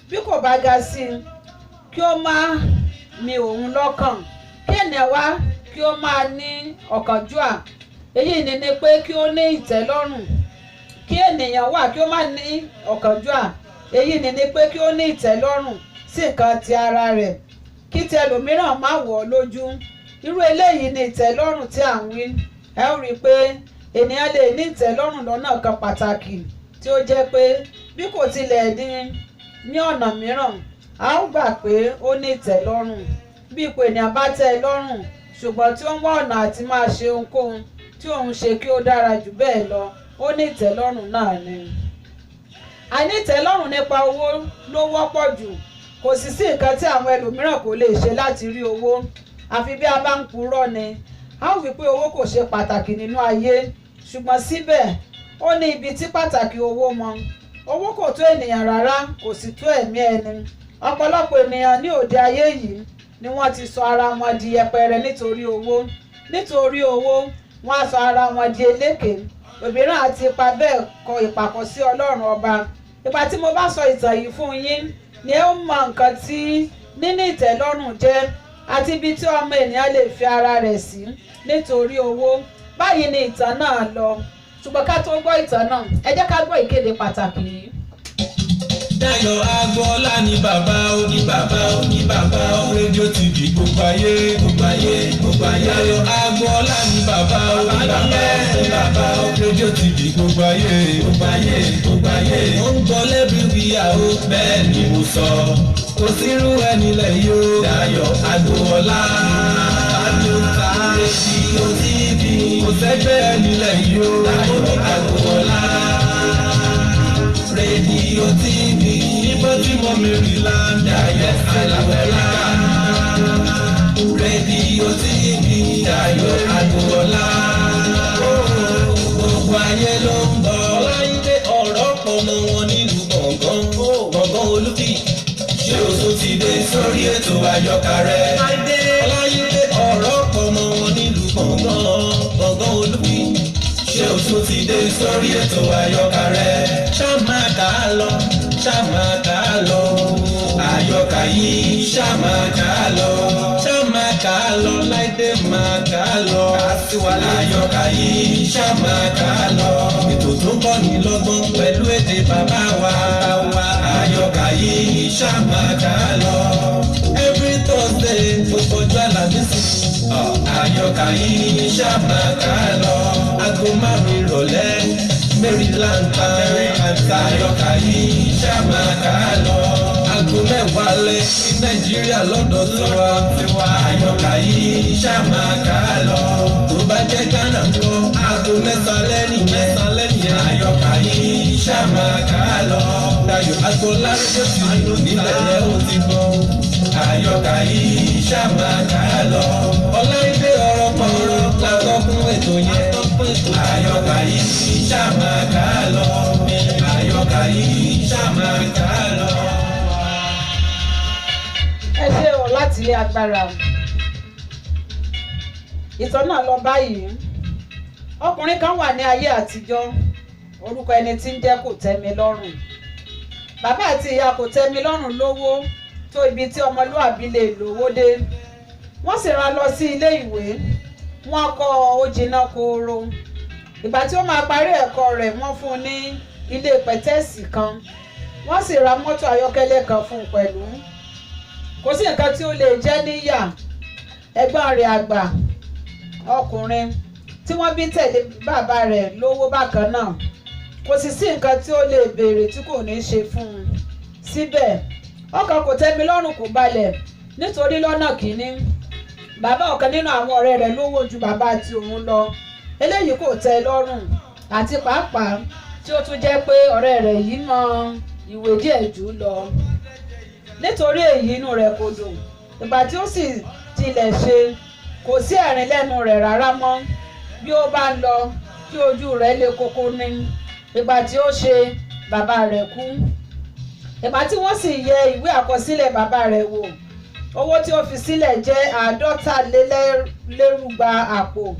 bí kò bá ga sí i kí ó má mi òun lọ́kàn. Kí ènìyàn wá kí ó máa ní ọ̀kánjúà, èyí ni pé kí ó ní ìtẹ́lọ́rùn. Kí ènìyàn wá kí ó má ní ọ̀kánjúà, èyí ni pé kí ó ní ìtẹ́lọ́rùn sí nǹkan ti ara rẹ̀, kí ti ẹlòmíràn má wọ̀ ọ́ lójú. Irú eléyìí ni ìtẹ́lọ́rùn tí à ń wí. Ẹ ó rí i pé ènìyàn lè ní ìtẹ́lọ́rùn lọ́nà kan pàtàkì tí ó jẹ́ pé bí kò tilẹ̀ ní ọ̀nà mìíràn a ó gbà pé ó ní ìtẹ́lọ́rùn. Bí ipò ènìyàn bá tẹ́ ẹ lọ́rùn ṣùgbọ́n tí ó ń wá ọ̀nà àti máa ṣe ohunkóhun tí òun ṣe kí ó dára jù bẹ́ẹ̀ lọ, ó ní ìtẹ́lọ́rùn náà ni. Àìní ìtẹ́lọ́rùn nípa owó ló wọ́pọ̀ jù. Kò sì sí nǹkan tí àwọn ẹlòmíràn kò lè ṣe láti rí owó, àfi bí a bá ń purọ́ ni. A ó wí pé owó kò ṣe pàtàkì nínú ayé, ṣùgbọ́n síbẹ̀ ó ní ibi tí pàtàkì owó mọ. Owó kò tó ènìyàn rárá, kò sì tó ẹ̀mí ẹni. Ọ̀pọ̀lọpọ̀ ènìyàn ní òde ayé yìí ni wọ́n ti sọ ara wọn di yẹpẹrẹ nítorí owó. Nítorí owó wọ́n á sọ ara wọn di eléke. Òmíràn àti ipa bẹ́ẹ̀ kọ ìpàkọ́ sí Ọlọ́run ọba. Ìgbà tí mo bá sọ ìtàn yìí fún yín ni ẹ ó mọ nǹkan tí níní ìtẹ́lọ́rùn jẹ́ àti ibi tí ọmọ ènìyàn lè fi ara rẹ̀ sí nítorí owó. Báyìí ni ìtàn náà lọ, ṣùgbọ́n ká tó gbọ́ ìtàn náà ẹ jẹ́ ká gbọ́ ìkéde pàtàkì yìí. Dayọ̀ Agboola ni bàbá ó ní bàbá ó ní bàbá ó. Rédíò TV gbogbo ayé gbogbo ayé gbogbo ayé. Dayọ̀ Agboola ni bàbá ó ní bàbá ó ní bàbá ó. Rédíò TV gbogbo ayé gbogbo ayé gbogbo ayé. Ó ń gbọ́ lẹ́bíríwíyà ó bẹ́ẹ̀ ni mo sọ. Kò sírú ẹni lẹ́yìn ó. Dayọ̀ Agboola àdùnkà Rédíò TV. Kò sẹ́gbẹ́ ẹni lẹ́yìn ó. Dayọ̀ Agboola Rédíò TV. Níbo tí mo Maryland Dayọ̀ Agboola. Rédíò TV Dayọ̀ Agboola. Gbogbo ayé ló ń bọ̀. Ọláyídé ọ̀rọ̀ pọ̀ mọ́ wọn nílùú gbọ̀ngàn. Gbọ̀ngàn Olúfì ṣé o tún ti dé sórí ètò àyọkà rẹ̀? Ọláyídé ọ̀rọ̀ pọ̀ mọ́ wọn nílùú gbọ̀ngàn. Gbọ̀ngàn Olúfì ṣé o tún ti dé sórí ètò àyọkà rẹ̀? Ṣá máa kà á lọ, ṣá máa kà á lọ. Àyọkà yìí ṣá máa kà á lọ. Ṣá máa kà á lọ, Láìdé máa kà á lọ. Àyọkà yìí ṣá máa kà á lọ. Ètò tó ń kọ́ ni lọ́gbọ́n pẹ̀lú èdè bàbá wa. Àyọkà yìí ṣá máa kà á lọ. Every Thursday gbogbo ọjọ́ Àlàmísì. Àyọkà yìí ṣá máa kà á lọ. Aago 5 ìrọ̀lẹ́ Maryland àti àyọkà yìí ṣá máa kà á lọ. Aago 10 alẹ́ ní Nàìjíríà lọ́dọ̀ tiwa. Àyọkà yìí ṣá máa kà á lọ. Tó bá jẹ́ Ghana lọ, aago 9 lẹ́nìyẹn. Àyọkà yìí ṣá máa kà á lọ. Dayọ̀ Agboola Rédíò TV nílẹ̀ yẹn ó ti gbọ́. Àyọkà yìí ṣá máa kà á lọ. Ọláìdé ọ̀rọ̀ pọ̀rọ̀ làkọ́ fún ètò yẹn. Àyọkà yìí ṣá máa kà á lọ. Àyọkà yìí ṣá máa kà á lọ. Ẹ ṣé o láti ilé agbára. Ìtàn náà lọ báyìí. Ọkùnrin kan wà ní ayé àtijọ́, orúkọ ẹni tí ń jẹ́ Kòtẹ́milọ́rùn. Bàbá àti ìyá Kòtẹ́milọ́rùn lówó tó ibi tí ọmọlúàbí lè lówó dé. Wọ́n sì rán lọ sí ilé ìwé. Wọ́n kọ́ ó jìnnà kooro. Ìgbà tí ó máa parí ẹ̀kọ́ rẹ̀ wọ́n fún un ní ilé pẹ̀tẹ́ẹ̀sì kan. Wọ́n sì ra mọ́tò ayọ́kẹ́lẹ́ kan fún un pẹ̀lú. Kò sí nǹkan tí ó lè jẹ́ níyà. Ẹ̀gbọ́n rẹ̀ àgbà ọkùnrin tí wọ́n bí tẹ̀lé bàbá rẹ̀ lówó bákan náà. Kò sì sí nǹkan tí ó lè béèrè tí kò ní ṣe fún un. Síbẹ̀ ọkàn Kòtẹ́milọ́rùn kò balẹ̀ nítorí lọ́nà kìíní bàbá ọ̀kan nínú àwọn ọ̀rẹ́ rẹ̀ lówó ju bàbá àti òun lọ. Eléyìí kò tẹ́ lọ́rùn, àti pàápàá tí ó tún jẹ́ pé ọ̀rẹ́ rẹ̀ yìí mọ ìwé díẹ̀ jù lọ. Nítorí èyí inú rẹ̀ kò dùn. Ìgbà tí ó sì tilẹ̀ ṣe, kò sí ẹ̀rín lẹ́nu rẹ̀ rárá mọ́. Bí ó bá ń lọ, kí ojú rẹ̀ le koko ní. Ìgbà tí ó ṣe, bàbá rẹ̀ kú. Ìgbà tí wọ́n sì yẹ ìwé àkọsílẹ̀ bàbá rẹ̀ wò, owó tí ó fi sílẹ̀ jẹ́ 450 àpò.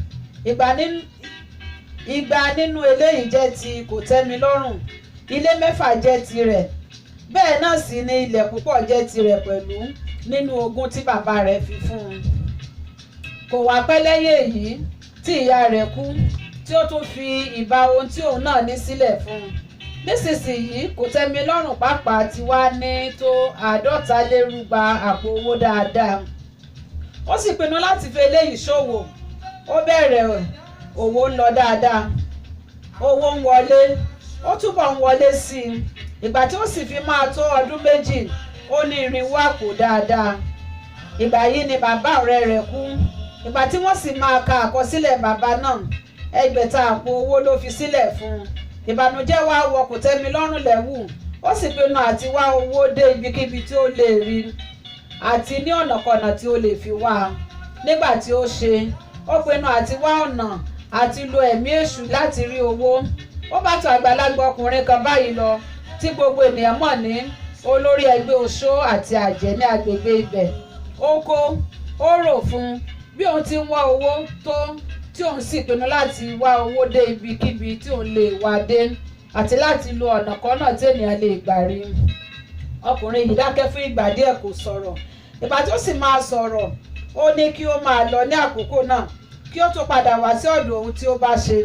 Igba nínú eléyìí jẹ́ ti kòtẹ́milọ́rùn. Ilé 6 jẹ́ tirẹ̀. Bẹ́ẹ̀ náà sì ni ilẹ̀ púpọ̀ jẹ́ tirẹ̀ pẹ̀lú nínú ogún tí bàbá rẹ̀ fi fún un. Kò wá pẹ́ lẹ́yìn èyí tí ìyá rẹ̀ kú, tí ó tún fi ìbá ohun tí òun náà ní sílẹ̀ fún un. Nísinsìnyí kòtẹ́milọ́rùn pàápàá ti wá ní tó 450 àpò owó dáadáa. Ó sì pinnu láti fi eléyìí ṣòwò. Ó bẹ̀rẹ̀ òwò ń lọ dáadáa. Owó ń wọlé, ó túbọ̀ ń wọlé sí i. Ìgbà tí ó sì fi máa tó ọdún 2, ó ní 400 àpò dáadáa. Ìgbà yìí ni bàbá ọ̀rẹ́ rẹ̀ kú. Ìgbà tí wọ́n sì máa ka àkọsílẹ̀ bàbá náà, 600 àpò owó ló fi sílẹ̀ fún un. Ìbànújẹ́ wá wọ kòtẹ́milọ́rùn lẹ́wù. Ó sì pinnu àti wá owó dé ibikíbi tí ó lè rí àti ní ọ̀nàkọnà tí ó lè fi wá. Nígbà tí ó ṣe, ó pinnu àti wá ọ̀nà àti lo ẹ̀mí èṣù láti rí owó. Ó bá tọ̀ àgbàlagbà ọkùnrin kan báyìí lọ tí gbogbo ènìyàn mọ̀ ní olórí ẹgbẹ́ oṣó àti àjẹ́ ní agbègbè ibẹ̀. Ó rò fún bí òun ti ń wá owó tó, tí òun sì pinnu láti wá owó dé ibikíbi tí òun lè wá dé àti láti lo ọ̀nà kan náà tí ènìyàn lè gbà rí. Ọkùnrin yìí dákẹ́ fún ìgbà díẹ̀, kò sọ̀rọ̀. Ìgbà tí ó sì máa sọ̀rọ̀, ó ní kí ó máa lọ ní àkókò náà, kí ó tó padà wá sí ọ̀dọ̀ ohun tí ó bá ṣe.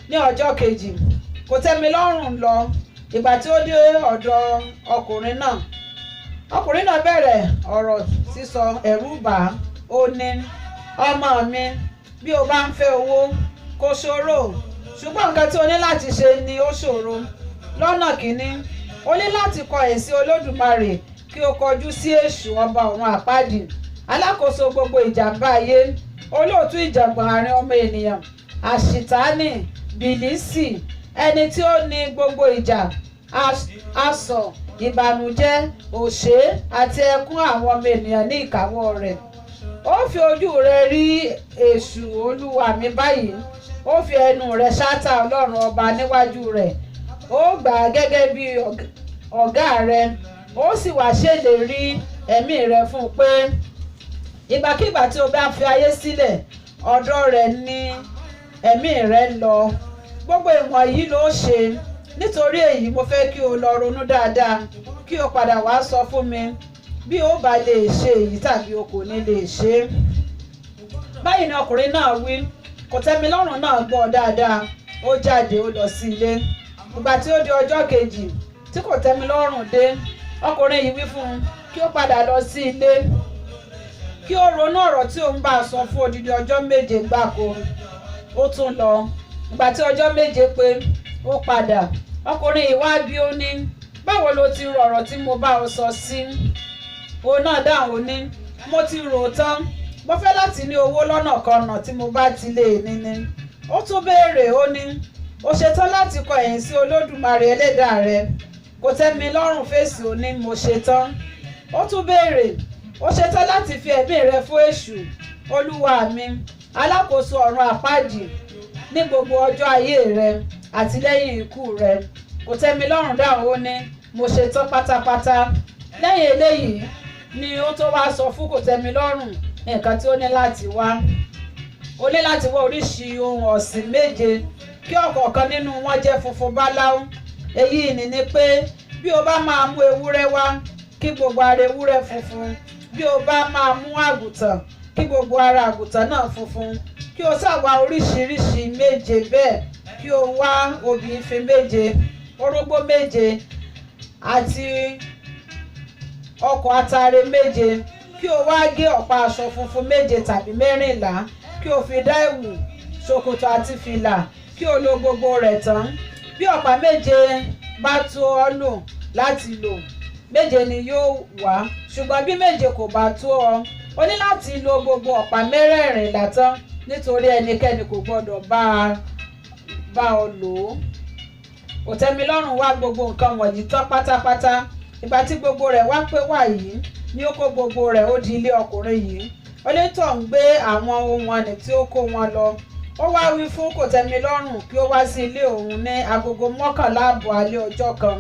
Ní ọjọ́ kejì, kòtẹ́milọ́rùn lọ. Ìgbà tí ó dé ọ̀dọ̀ ọkùnrin náà bẹ̀rẹ̀ ọ̀rọ̀ sísọ. Ẹ̀rù bà á. Ó ní, ọmọ mi, bí o bá ń fẹ́ owó, kò ṣòro, ṣùgbọ́n nǹkan tí o ní láti ṣe ni ó ṣòro. Lọ́nà kìíní, o ní láti kọ ẹ̀yìn sí Olódùmarè kí o kọjú sí Èṣù ọba ọ̀run àpáàdì, alákòóso gbogbo ìjàmbá ayé, olóòtú ìjàngbọ̀n àárín ọmọ ènìyàn, àṣìtánì, bìlísì, ẹni tí ó ní gbogbo ìjà, asọ̀, ìbànújẹ́, òṣè àti ẹkún àwọn ọmọ ènìyàn ní ìkáwọ́ rẹ̀. Ó fi ojú rẹ̀ rí Èṣù olúwa mi báyìí. Ó fi ẹnu rẹ̀ ṣátá Ọlọ́run ọba níwájú rẹ̀. Ó gbà á gẹ́gẹ́ bí ọ̀gá rẹ̀. Ó sì wá ṣèlérí ẹ̀mí rẹ̀ fún un pé ìgbàkígbà tí o bá fi ayé sílẹ̀, ọ̀dọ̀ rẹ̀ ni ẹ̀mí rẹ̀ lọ. Gbogbo ìwọ̀n yìí ló ṣe. Nítorí èyí mo fẹ́ kí o lọ ronú dáadáa, kí o padà wá sọ fún mi bí o bá lè ṣe èyí tàbí o kò ní lè ṣe. Báyìí ni ọkùnrin náà wí. Kòtẹ́milọ́rùn náà gbọ́ dáadáa. Ó jáde, ó lọ sí ilé. Ìgbà tí ó di ọjọ́ kejì tí kòtẹ́milọ́rùn dé, ọkùnrin yìí wí fún un kí ó padà lọ sí ilé, kí ó ronú ọ̀rọ̀ tí òun bá sọ fún odidi ọjọ́ 7 gbáko. Ó tún lọ. Ìgbà tí ọjọ́ 7 pé, ó padà. Ọkùnrin yìí wá bí ó ní, báwo lo ti rò ọ̀rọ̀ tí mo bá ọ sọ sí? Òun náà dáhùn, ó ní, mo ti rò ó tán. Mo fẹ́ láti ní owó lọ́nà kan tí mo bá ti lè ní ni. Ó tún béèrè, ó ní, o ṣetán láti kọ ẹ̀yìn sí Olódùmarè ẹlẹ́dàá rẹ? Kòtẹ́milọ́rùn fèsì, ó ní, mo ṣetán. Ó tún béèrè, o ṣetán láti fi ẹ̀mí rẹ fún Èṣù olúwa mi, alákòóso ọ̀run àpáàdì, ní gbogbo ọjọ́ ayé rẹ àti lẹ́yìn ikú rẹ? Kòtẹ́milọ́rùn dáhùn, ó ní, mo ṣetán pátápátá. Lẹ́yìn eléyìí ni ó tó wá sọ fún Kòtẹ́milọ́rùn nǹkan tí ó ní láti wá. Ó ní láti wá oríṣi ohun ọ̀sìn 7, kí ọ̀kọ̀ọ̀kan nínú wọn jẹ́ funfun báláú. Èyí ni pé bí o bá máa mú ewúrẹ́ wá, kí gbogbo ara ewúrẹ́ funfun. Bí o bá máa mú àgùntàn, kí gbogbo ara àgùntàn náà funfun. Kí o sá wá oríṣiríṣi 7 bẹ́ẹ̀. Kí o wá obì ife 7, orógbó 7 àti ọkọ̀ atare 7. Kí o wá gé ọ̀pá aṣọ funfun 7 tàbí 14. Kí o fi dá ẹ̀wù, ṣòkòtò àti fìlà. Kí o lo gbogbo rẹ̀ tán. Bí ọ̀pá 7 bá tó ọ lò láti lò, 7 ni yóò wá. Ṣùgbọ́n bí 7 kò bá tó ọ, o ní láti lo gbogbo ọ̀pá 14 tán, nítorí ẹnikẹ́ni kò gbọdọ̀ bá ọ lò ó. kò tẹ́mi lọ́rùn wá gbogbo nǹkan wọ̀nyí tán pátápátá. Ìgbà tí gbogbo rẹ̀ wá pé wà yìí ni ó kó gbogbo rẹ̀ ó di ilé ọkùnrin yìí. Onítọ̀ ń gbé àwọn ohun ọ̀nì tí ó kó wọn lọ. Ó wá wí fún kòtẹ́milọ́rùn kí ó wá sí ilé òun ní agogo 11 ààbọ̀ alẹ́ ọjọ́ kan,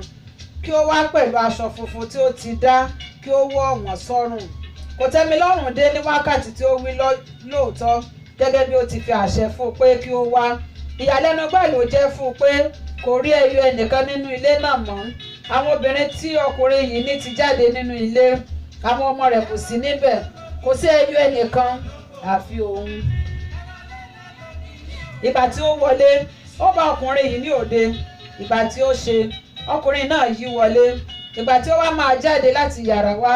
kí ó wá pẹ̀lú aṣọ funfun tí ó ti dá, kí ó wọ̀ wọ́n sọ́rùn. Kòtẹ́milọ́rùn dé ní wákàtí tí ó wí lóòótọ́ gẹ́gẹ́ bí ó ti fi àṣẹ fún un pé kí ó wá. Ìyàlẹ́nu gbà ló jẹ́ fún un pé kò rí ẹyọ ẹnìkan nínú ilé náà mọ́. Àwọn obìnrin tí ọkùnrin yìí ní ti jáde nínú ilé, àwọn ọmọ rẹ̀ kò sí níbẹ̀, kò sí ẹyọ ẹnìkan àfi òun. Ìgbà tí ó wọlé, ó bá ọkùnrin yìí ní òde. Ìgbà tí ó ṣe, ọkùnrin náà yí wọlé. Ìgbà tí ó wá máa jáde láti yàrá wá,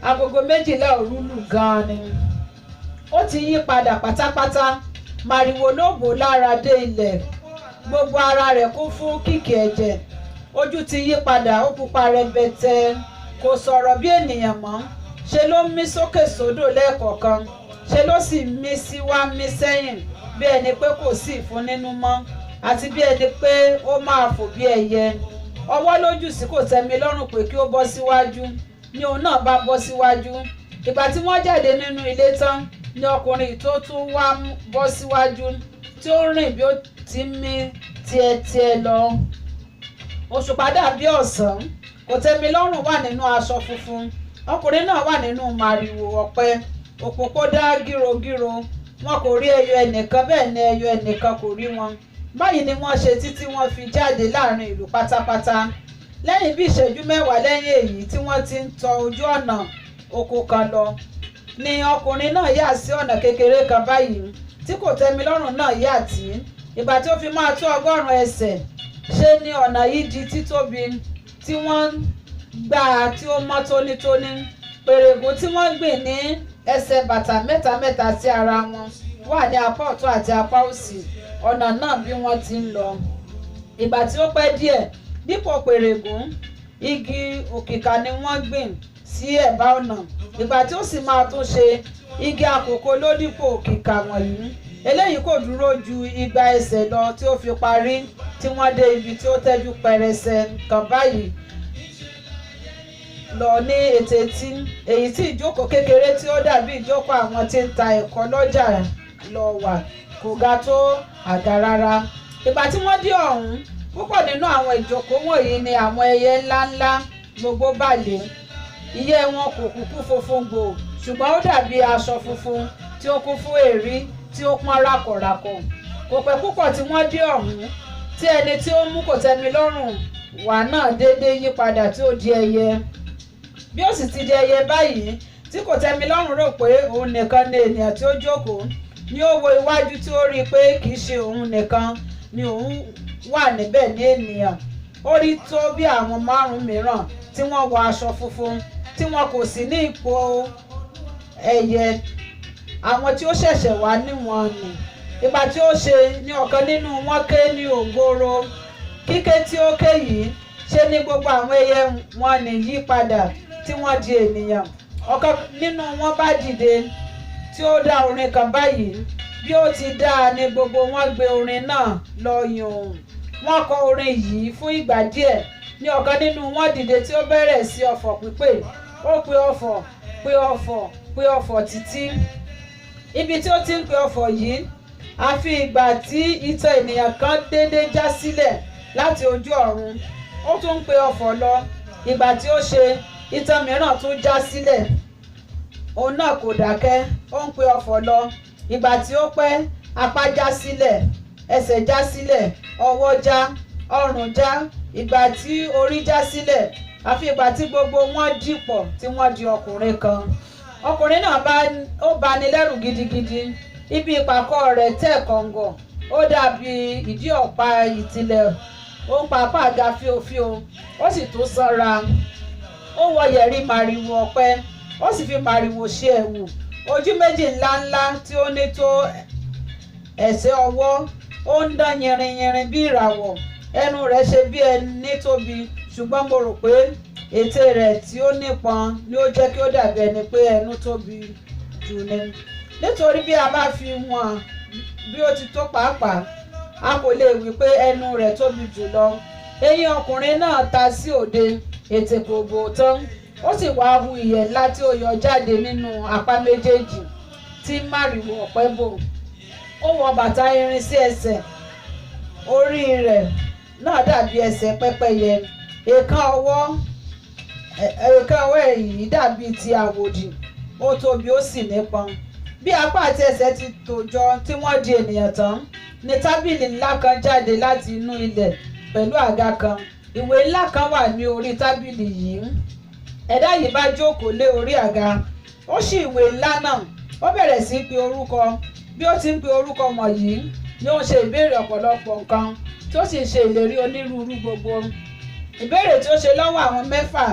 agogo 12 òru lù gan-an ni. Ó ti yí padà pátápátá, màrìwò ló bò lára dé ilẹ̀, gbogbo ara rẹ̀ kún fún kìkì ẹ̀jẹ̀. Ojú ti yí padà, ó pupa rẹ̀bẹ̀tẹ̀, kò sọ̀rọ̀ bí ènìyàn mọ́. Ṣe ló ń mí sókè sódò lẹ́ẹ̀kọ̀ọ̀kan, ṣe ló sì mí sí wá mí sẹ́yìn bí ẹni pé kò sí ìfún nínú mọ́, àti bí ẹni pé ó máa fò bí ẹyẹ. Ọwọ́ lójú sí Kòtẹ́milọ́rùn pé kí ó bọ́ síwájú, ni òun náà bá bọ́ síwájú. Ìgbà tí wọ́n jáde nínú ilé tán ni ọkùnrin tó tún wá bọ́ síwájú, tí ó rìn bí ó ti mí tiẹ̀tiẹ̀ lọ. Òṣùpá dàbí ọ̀sán. Kòtẹ́milọ́rùn wà nínú aṣọ funfun, ọkùnrin náà wà nínú màrìwò ọ̀pẹ. Òpópó dá gírogíro, wọn kò rí ẹyọ ẹnìkan, bẹ́ẹ̀ ni ẹyọ ẹnìkan kò rí wọn. Báyìí ni wọ́n ṣe títí wọ́n fi jáde láàrin ìlú pátápátá. Lẹ́yìn bí ìṣẹ́jú 10 lẹ́yìn èyí tí wọ́n ti ń tọ ojú ọ̀nà oko kan lọ, ni ọkùnrin náà yà sí ọ̀nà kékeré kan báyìí tí Kòtẹ́milọ́rùn náà yà tí. Ìgbà tí ó fi máa tó 100 ẹsẹ̀, ṣe ni ọ̀nà yìí di títóbi tí wọ́n gbà tí ó mọ́ tónítóní. Pèrègùn tí wọ́n gbìn ní ẹsẹ̀ bàtà mẹ́ta sí ara wọn wà ní apá ọ̀tún àti apá òsì ọ̀nà náà bí wọ́n ti ń lọ. Ìgbà tí ó pẹ́ díẹ̀, dípò pèrègùn, igi òkìkà ni wọ́n gbìn sí ẹ̀bá ọ̀nà. Ìgbà tí ó sì máa tún ṣe, igi àkókò ló dípò òkìkà wọ̀nyí. Eléyìí kò dúró ju 200 ẹsẹ̀ lọ tí ó fi parí, tí wọ́n dé ibi tí ó tẹ́jú pẹrẹsẹ kan báyìí lọ ní etétí, èyí tí ìjókòó kékeré tí ó dàbí ìjókòó àwọn tí ń ta ẹ̀kọ́ lọ́jà lọ wà, kò ga tó àga rárá. Ìgbà tí wọ́n dé ọ̀hún, púpọ̀ nínú àwọn ìjókòó wọ̀nyí ni àwọn ẹyẹ ńláńlá gbogbo bà lé. Ìyẹ́ wọn kò kúkú funfun gbò, ṣùgbọ́n ó dàbí aṣọ funfun tí ó kún fún èérí tí ó pọ́n rákọ̀rákọ̀. Kò pẹ́ púpọ̀ tí wọ́n dé ọ̀hún, tí ẹni tí ó mú Kòtẹ́milọ́rùn wá náà déédéé yí padà tí ó di ẹyẹ. Bí ó sì ti di ẹyẹ báyìí, tí Kòtẹ́milọ́rùn rò pé òun nìkan ni ènìyàn tí ó jókòó, ni ó wo iwájú tí ó rí i pé kì í ṣe òun nìkan ni òun wà níbẹ̀ ní ènìyàn. Ó rí tó bí àwọn 5 mìíràn tí wọ́n wọ aṣọ funfun, tí wọn kò sí ní ipò ẹyẹ, àwọn tí ó ṣẹ̀ṣẹ̀ wá níwọ̀n ni. Ìgbà tí ó ṣe ni ọ̀kan nínú wọn ké ní ògóró. Kíké tí ó ké yìí ṣe ni gbogbo àwọn ẹyẹ wọn ní yí padà tí wọ́n di ènìyàn. Ọ̀kan nínú wọn bá dìde tí ó dá orin kan báyìí. Bí ó ti dá ni gbogbo wọn gbé orin náà lọ yùn. Wọ́n kọ orin yìí fún ìgbà díẹ̀. Ní ọ̀kan nínú wọn dìde tí ó bẹ̀rẹ̀ sí ọ̀fọ̀ pípè. Ó pe ọ̀fọ̀, pe ọ̀fọ̀, pe ọ̀fọ̀ títí. Ibi tí ó ti ń pe ọ̀fọ̀ yìí, àfi ìgbà tí ìtàn ènìyàn kan dédé já sílẹ̀ láti ojú ọ̀run. Ó tún ń pe ọ̀fọ̀ lọ. Ìgbà tí ó ṣe, ìtàn mìíràn tún já sílẹ̀. Òun náà kò dákẹ́, ó ń pe ọ̀fọ̀ lọ. Ìgbà tí ó pẹ́, apá já sílẹ̀, ẹsẹ̀ já sílẹ̀, ọwọ́ já, ọrùn já. Ìgbà tí orí já sílẹ̀, àfi ìgbà tí gbogbo wọn dìpọ̀ tí wọ́n di ọkùnrin kan. Ọkùnrin náà bani lẹ́rù gidigidi. Ibi ìpàkọ́ rẹ̀ tẹ̀ kọ̀ǹgọ̀, ó dàbí ìdí ọ̀pá ìtìlẹ̀. Ó ń papá ga fíofío, ó sì tún sanra. Ó wọ yẹ̀rì màrìwò ọ̀pẹ, ó sì fi màrìwò ṣe ẹ̀wù. Ojú méjì ńláńlá tí ó ní tó ẹsẹ̀ ọwọ́, ó ń dán yìnrìnyìnrìn bí ìràwọ̀. Ẹnu rẹ̀ ṣe bí ẹni tóbi, ṣùgbọ́n mo rò pé ètè rẹ̀ tí ó nípọn ni ó jẹ́ kí ó dàbí ẹni pé ẹnu tóbi jù ni. Nítorí bí a bá fi wọ̀n bí ó ti tó pàápàá, a kò lè wí pé ẹnu rẹ̀ tóbi jù lọ. eyín ọkùnrin náà ta sí òde, ètè kò bò tán, ó sì wá hu ìyẹ́ ńlá tí ó yọ jáde nínú apá méjèèjì tí màrìwò ọ̀pẹ bò. Ó wọ bàtà irin sí ẹsẹ̀, orí rẹ̀ náà dàbí ẹsẹ̀ pẹ́pẹ́yẹ, èèkàn ọwọ́ èyí dàbí ti àwòdì, ó tóbi ó sì nípọn. Bí apá àti ẹsẹ̀ ti tò jọ tí wọ́n di ènìyàn tán, ni tábìlì ńlá kan jáde láti inú ilẹ̀ pẹ̀lú àga kan. Ìwé ńlá kan wà ní orí tábìlì yìí. Ẹ̀dá yìí bá jókòó lé orí àga, ó ṣí ìwé ńlá náà, ó bẹ̀rẹ̀ sí pe orúkọ. Bí ó ti ń pe orúkọ wọ̀nyí ni ó ń ṣe ìbéèrè ọ̀pọ̀lọpọ̀ nǹkan tí ó sì ṣe ìlérí onírúurú gbogbo. Ìbéèrè tí ó ṣe lọ́wọ́ àwọn mẹ́fà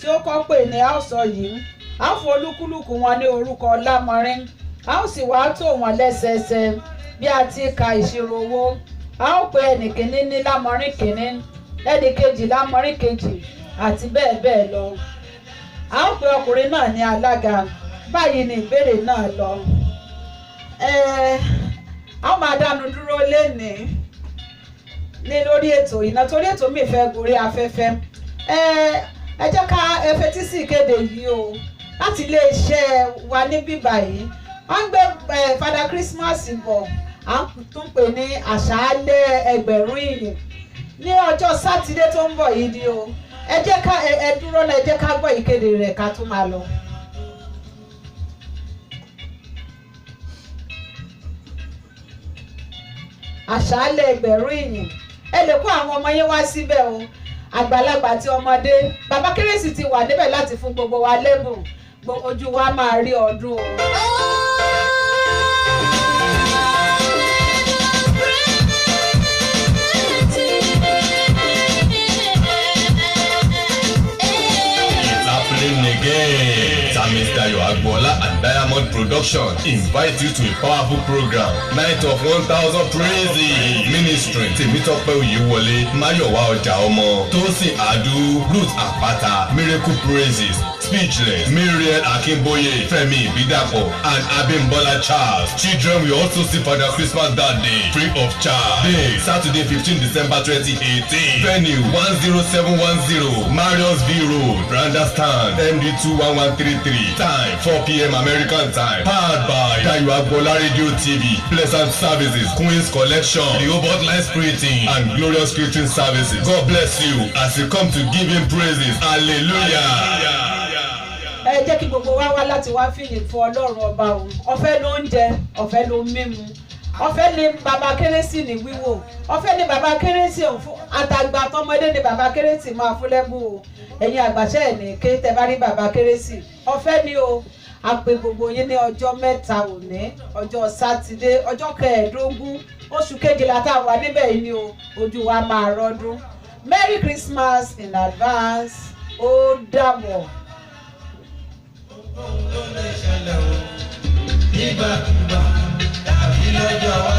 tí ó kọ́ pé ni a ó sọ yìí. A ó fún olúkúlùkù wọn ní orúkọ lámọrin, a ó sì wá tò wọ́n lẹ́sẹẹsẹ bí a ti ka ìṣirò owó. A ó pe ẹnìkíní ní lámọrin kìíní, ẹnìkejì lámọrin kejì àti bẹ́ẹ̀ bẹ́ẹ̀ lọ. A ó pe ọkùnrin náà ní alága. Báyìí ni ìbéèrè náà lọ. A ó máa dánu dúró lénìí ní lórí ètò yìí náà torí ètò mi fẹ́ gorí afẹ́fẹ́. Ẹ jẹ́ ká fetí sí ìkéde yìí o láti iléeṣẹ́ wa níbí báyìí. Wọ́n ń gbé Father Christmas bọ̀, à ń tún pè ní àṣálẹ́ ẹgbẹ̀rún ìyìn ní ọjọ́ sátidé tó ń bọ̀ yìí ni o. Ẹ jẹ́ ká ẹ dúró náà, ẹ jẹ́ ká gbọ́ ìkéde rẹ̀ ká tún máa lọ. Àṣálẹ́ ẹgbẹ̀rún ìyìn, ẹ lè kó àwọn ọmọ yín wá síbẹ̀ o, àgbàlagbà àti ọmọdé. Bàbá Kérésì ti wà níbẹ̀ láti fún gbogbo wa lẹ́bùn, ojú wa máa rí ọdún o. Mr. Dayo Agboola and Diamond Production invite you to a powerful program, Night of 1000 Praises. Ministry Temitope Oyewole, Mayowa Ojaomo, Tosin Adu, Ruth Apata, Miracle Praises, Speechless, Miriam Akimboye, Femi Bidapo, and Abimbola Charles. Children will also see Father Christmas that day, free of charge. Day, Saturday 15 December 2018. Venue 10710, Marius V Road, Randa Stand, MD 21133. Time 4 p.m. American time. Powered by Dayo Agboola Radio TV, Pleasant Services, Queen's Collection, The Obot Light Spiriting, and Glorious Catering Services. God bless you as you come to give him praises. Hallelujah. Ẹ jẹ́ kí gbogbo wa wá láti wá fìyìn fún Ọlọ́run ọba o. Ọ̀fẹ́ ló ń jẹ, ọ̀fẹ́ ló ń mímu. Ọ̀fẹ́ ni bàbá Kérésì ní wíwò. Ọ̀fẹ́ ni bàbá Kérésì fún àtàgbà tọmọdé ni bàbá Kérésì máa fún lẹ́bùn o. Ẹ̀yin àgbàṣẹ́ ẹ̀ ní ké tẹ bá rí bàbá Kérésì. Ọ̀fẹ́ ni o. A pè gbogbo yín ní ọjọ́ mẹ́ta òní, ọjọ́ Sátidé, ọjọ́ 15 oṣù kejìlá tá a wà níbẹ̀ yìí ni o. Ojú wa máa rọ́dún. Merry Christmas in advance. Ó dàbọ̀. Nígbàkúgbà tàbí lọ́jọ́ wa.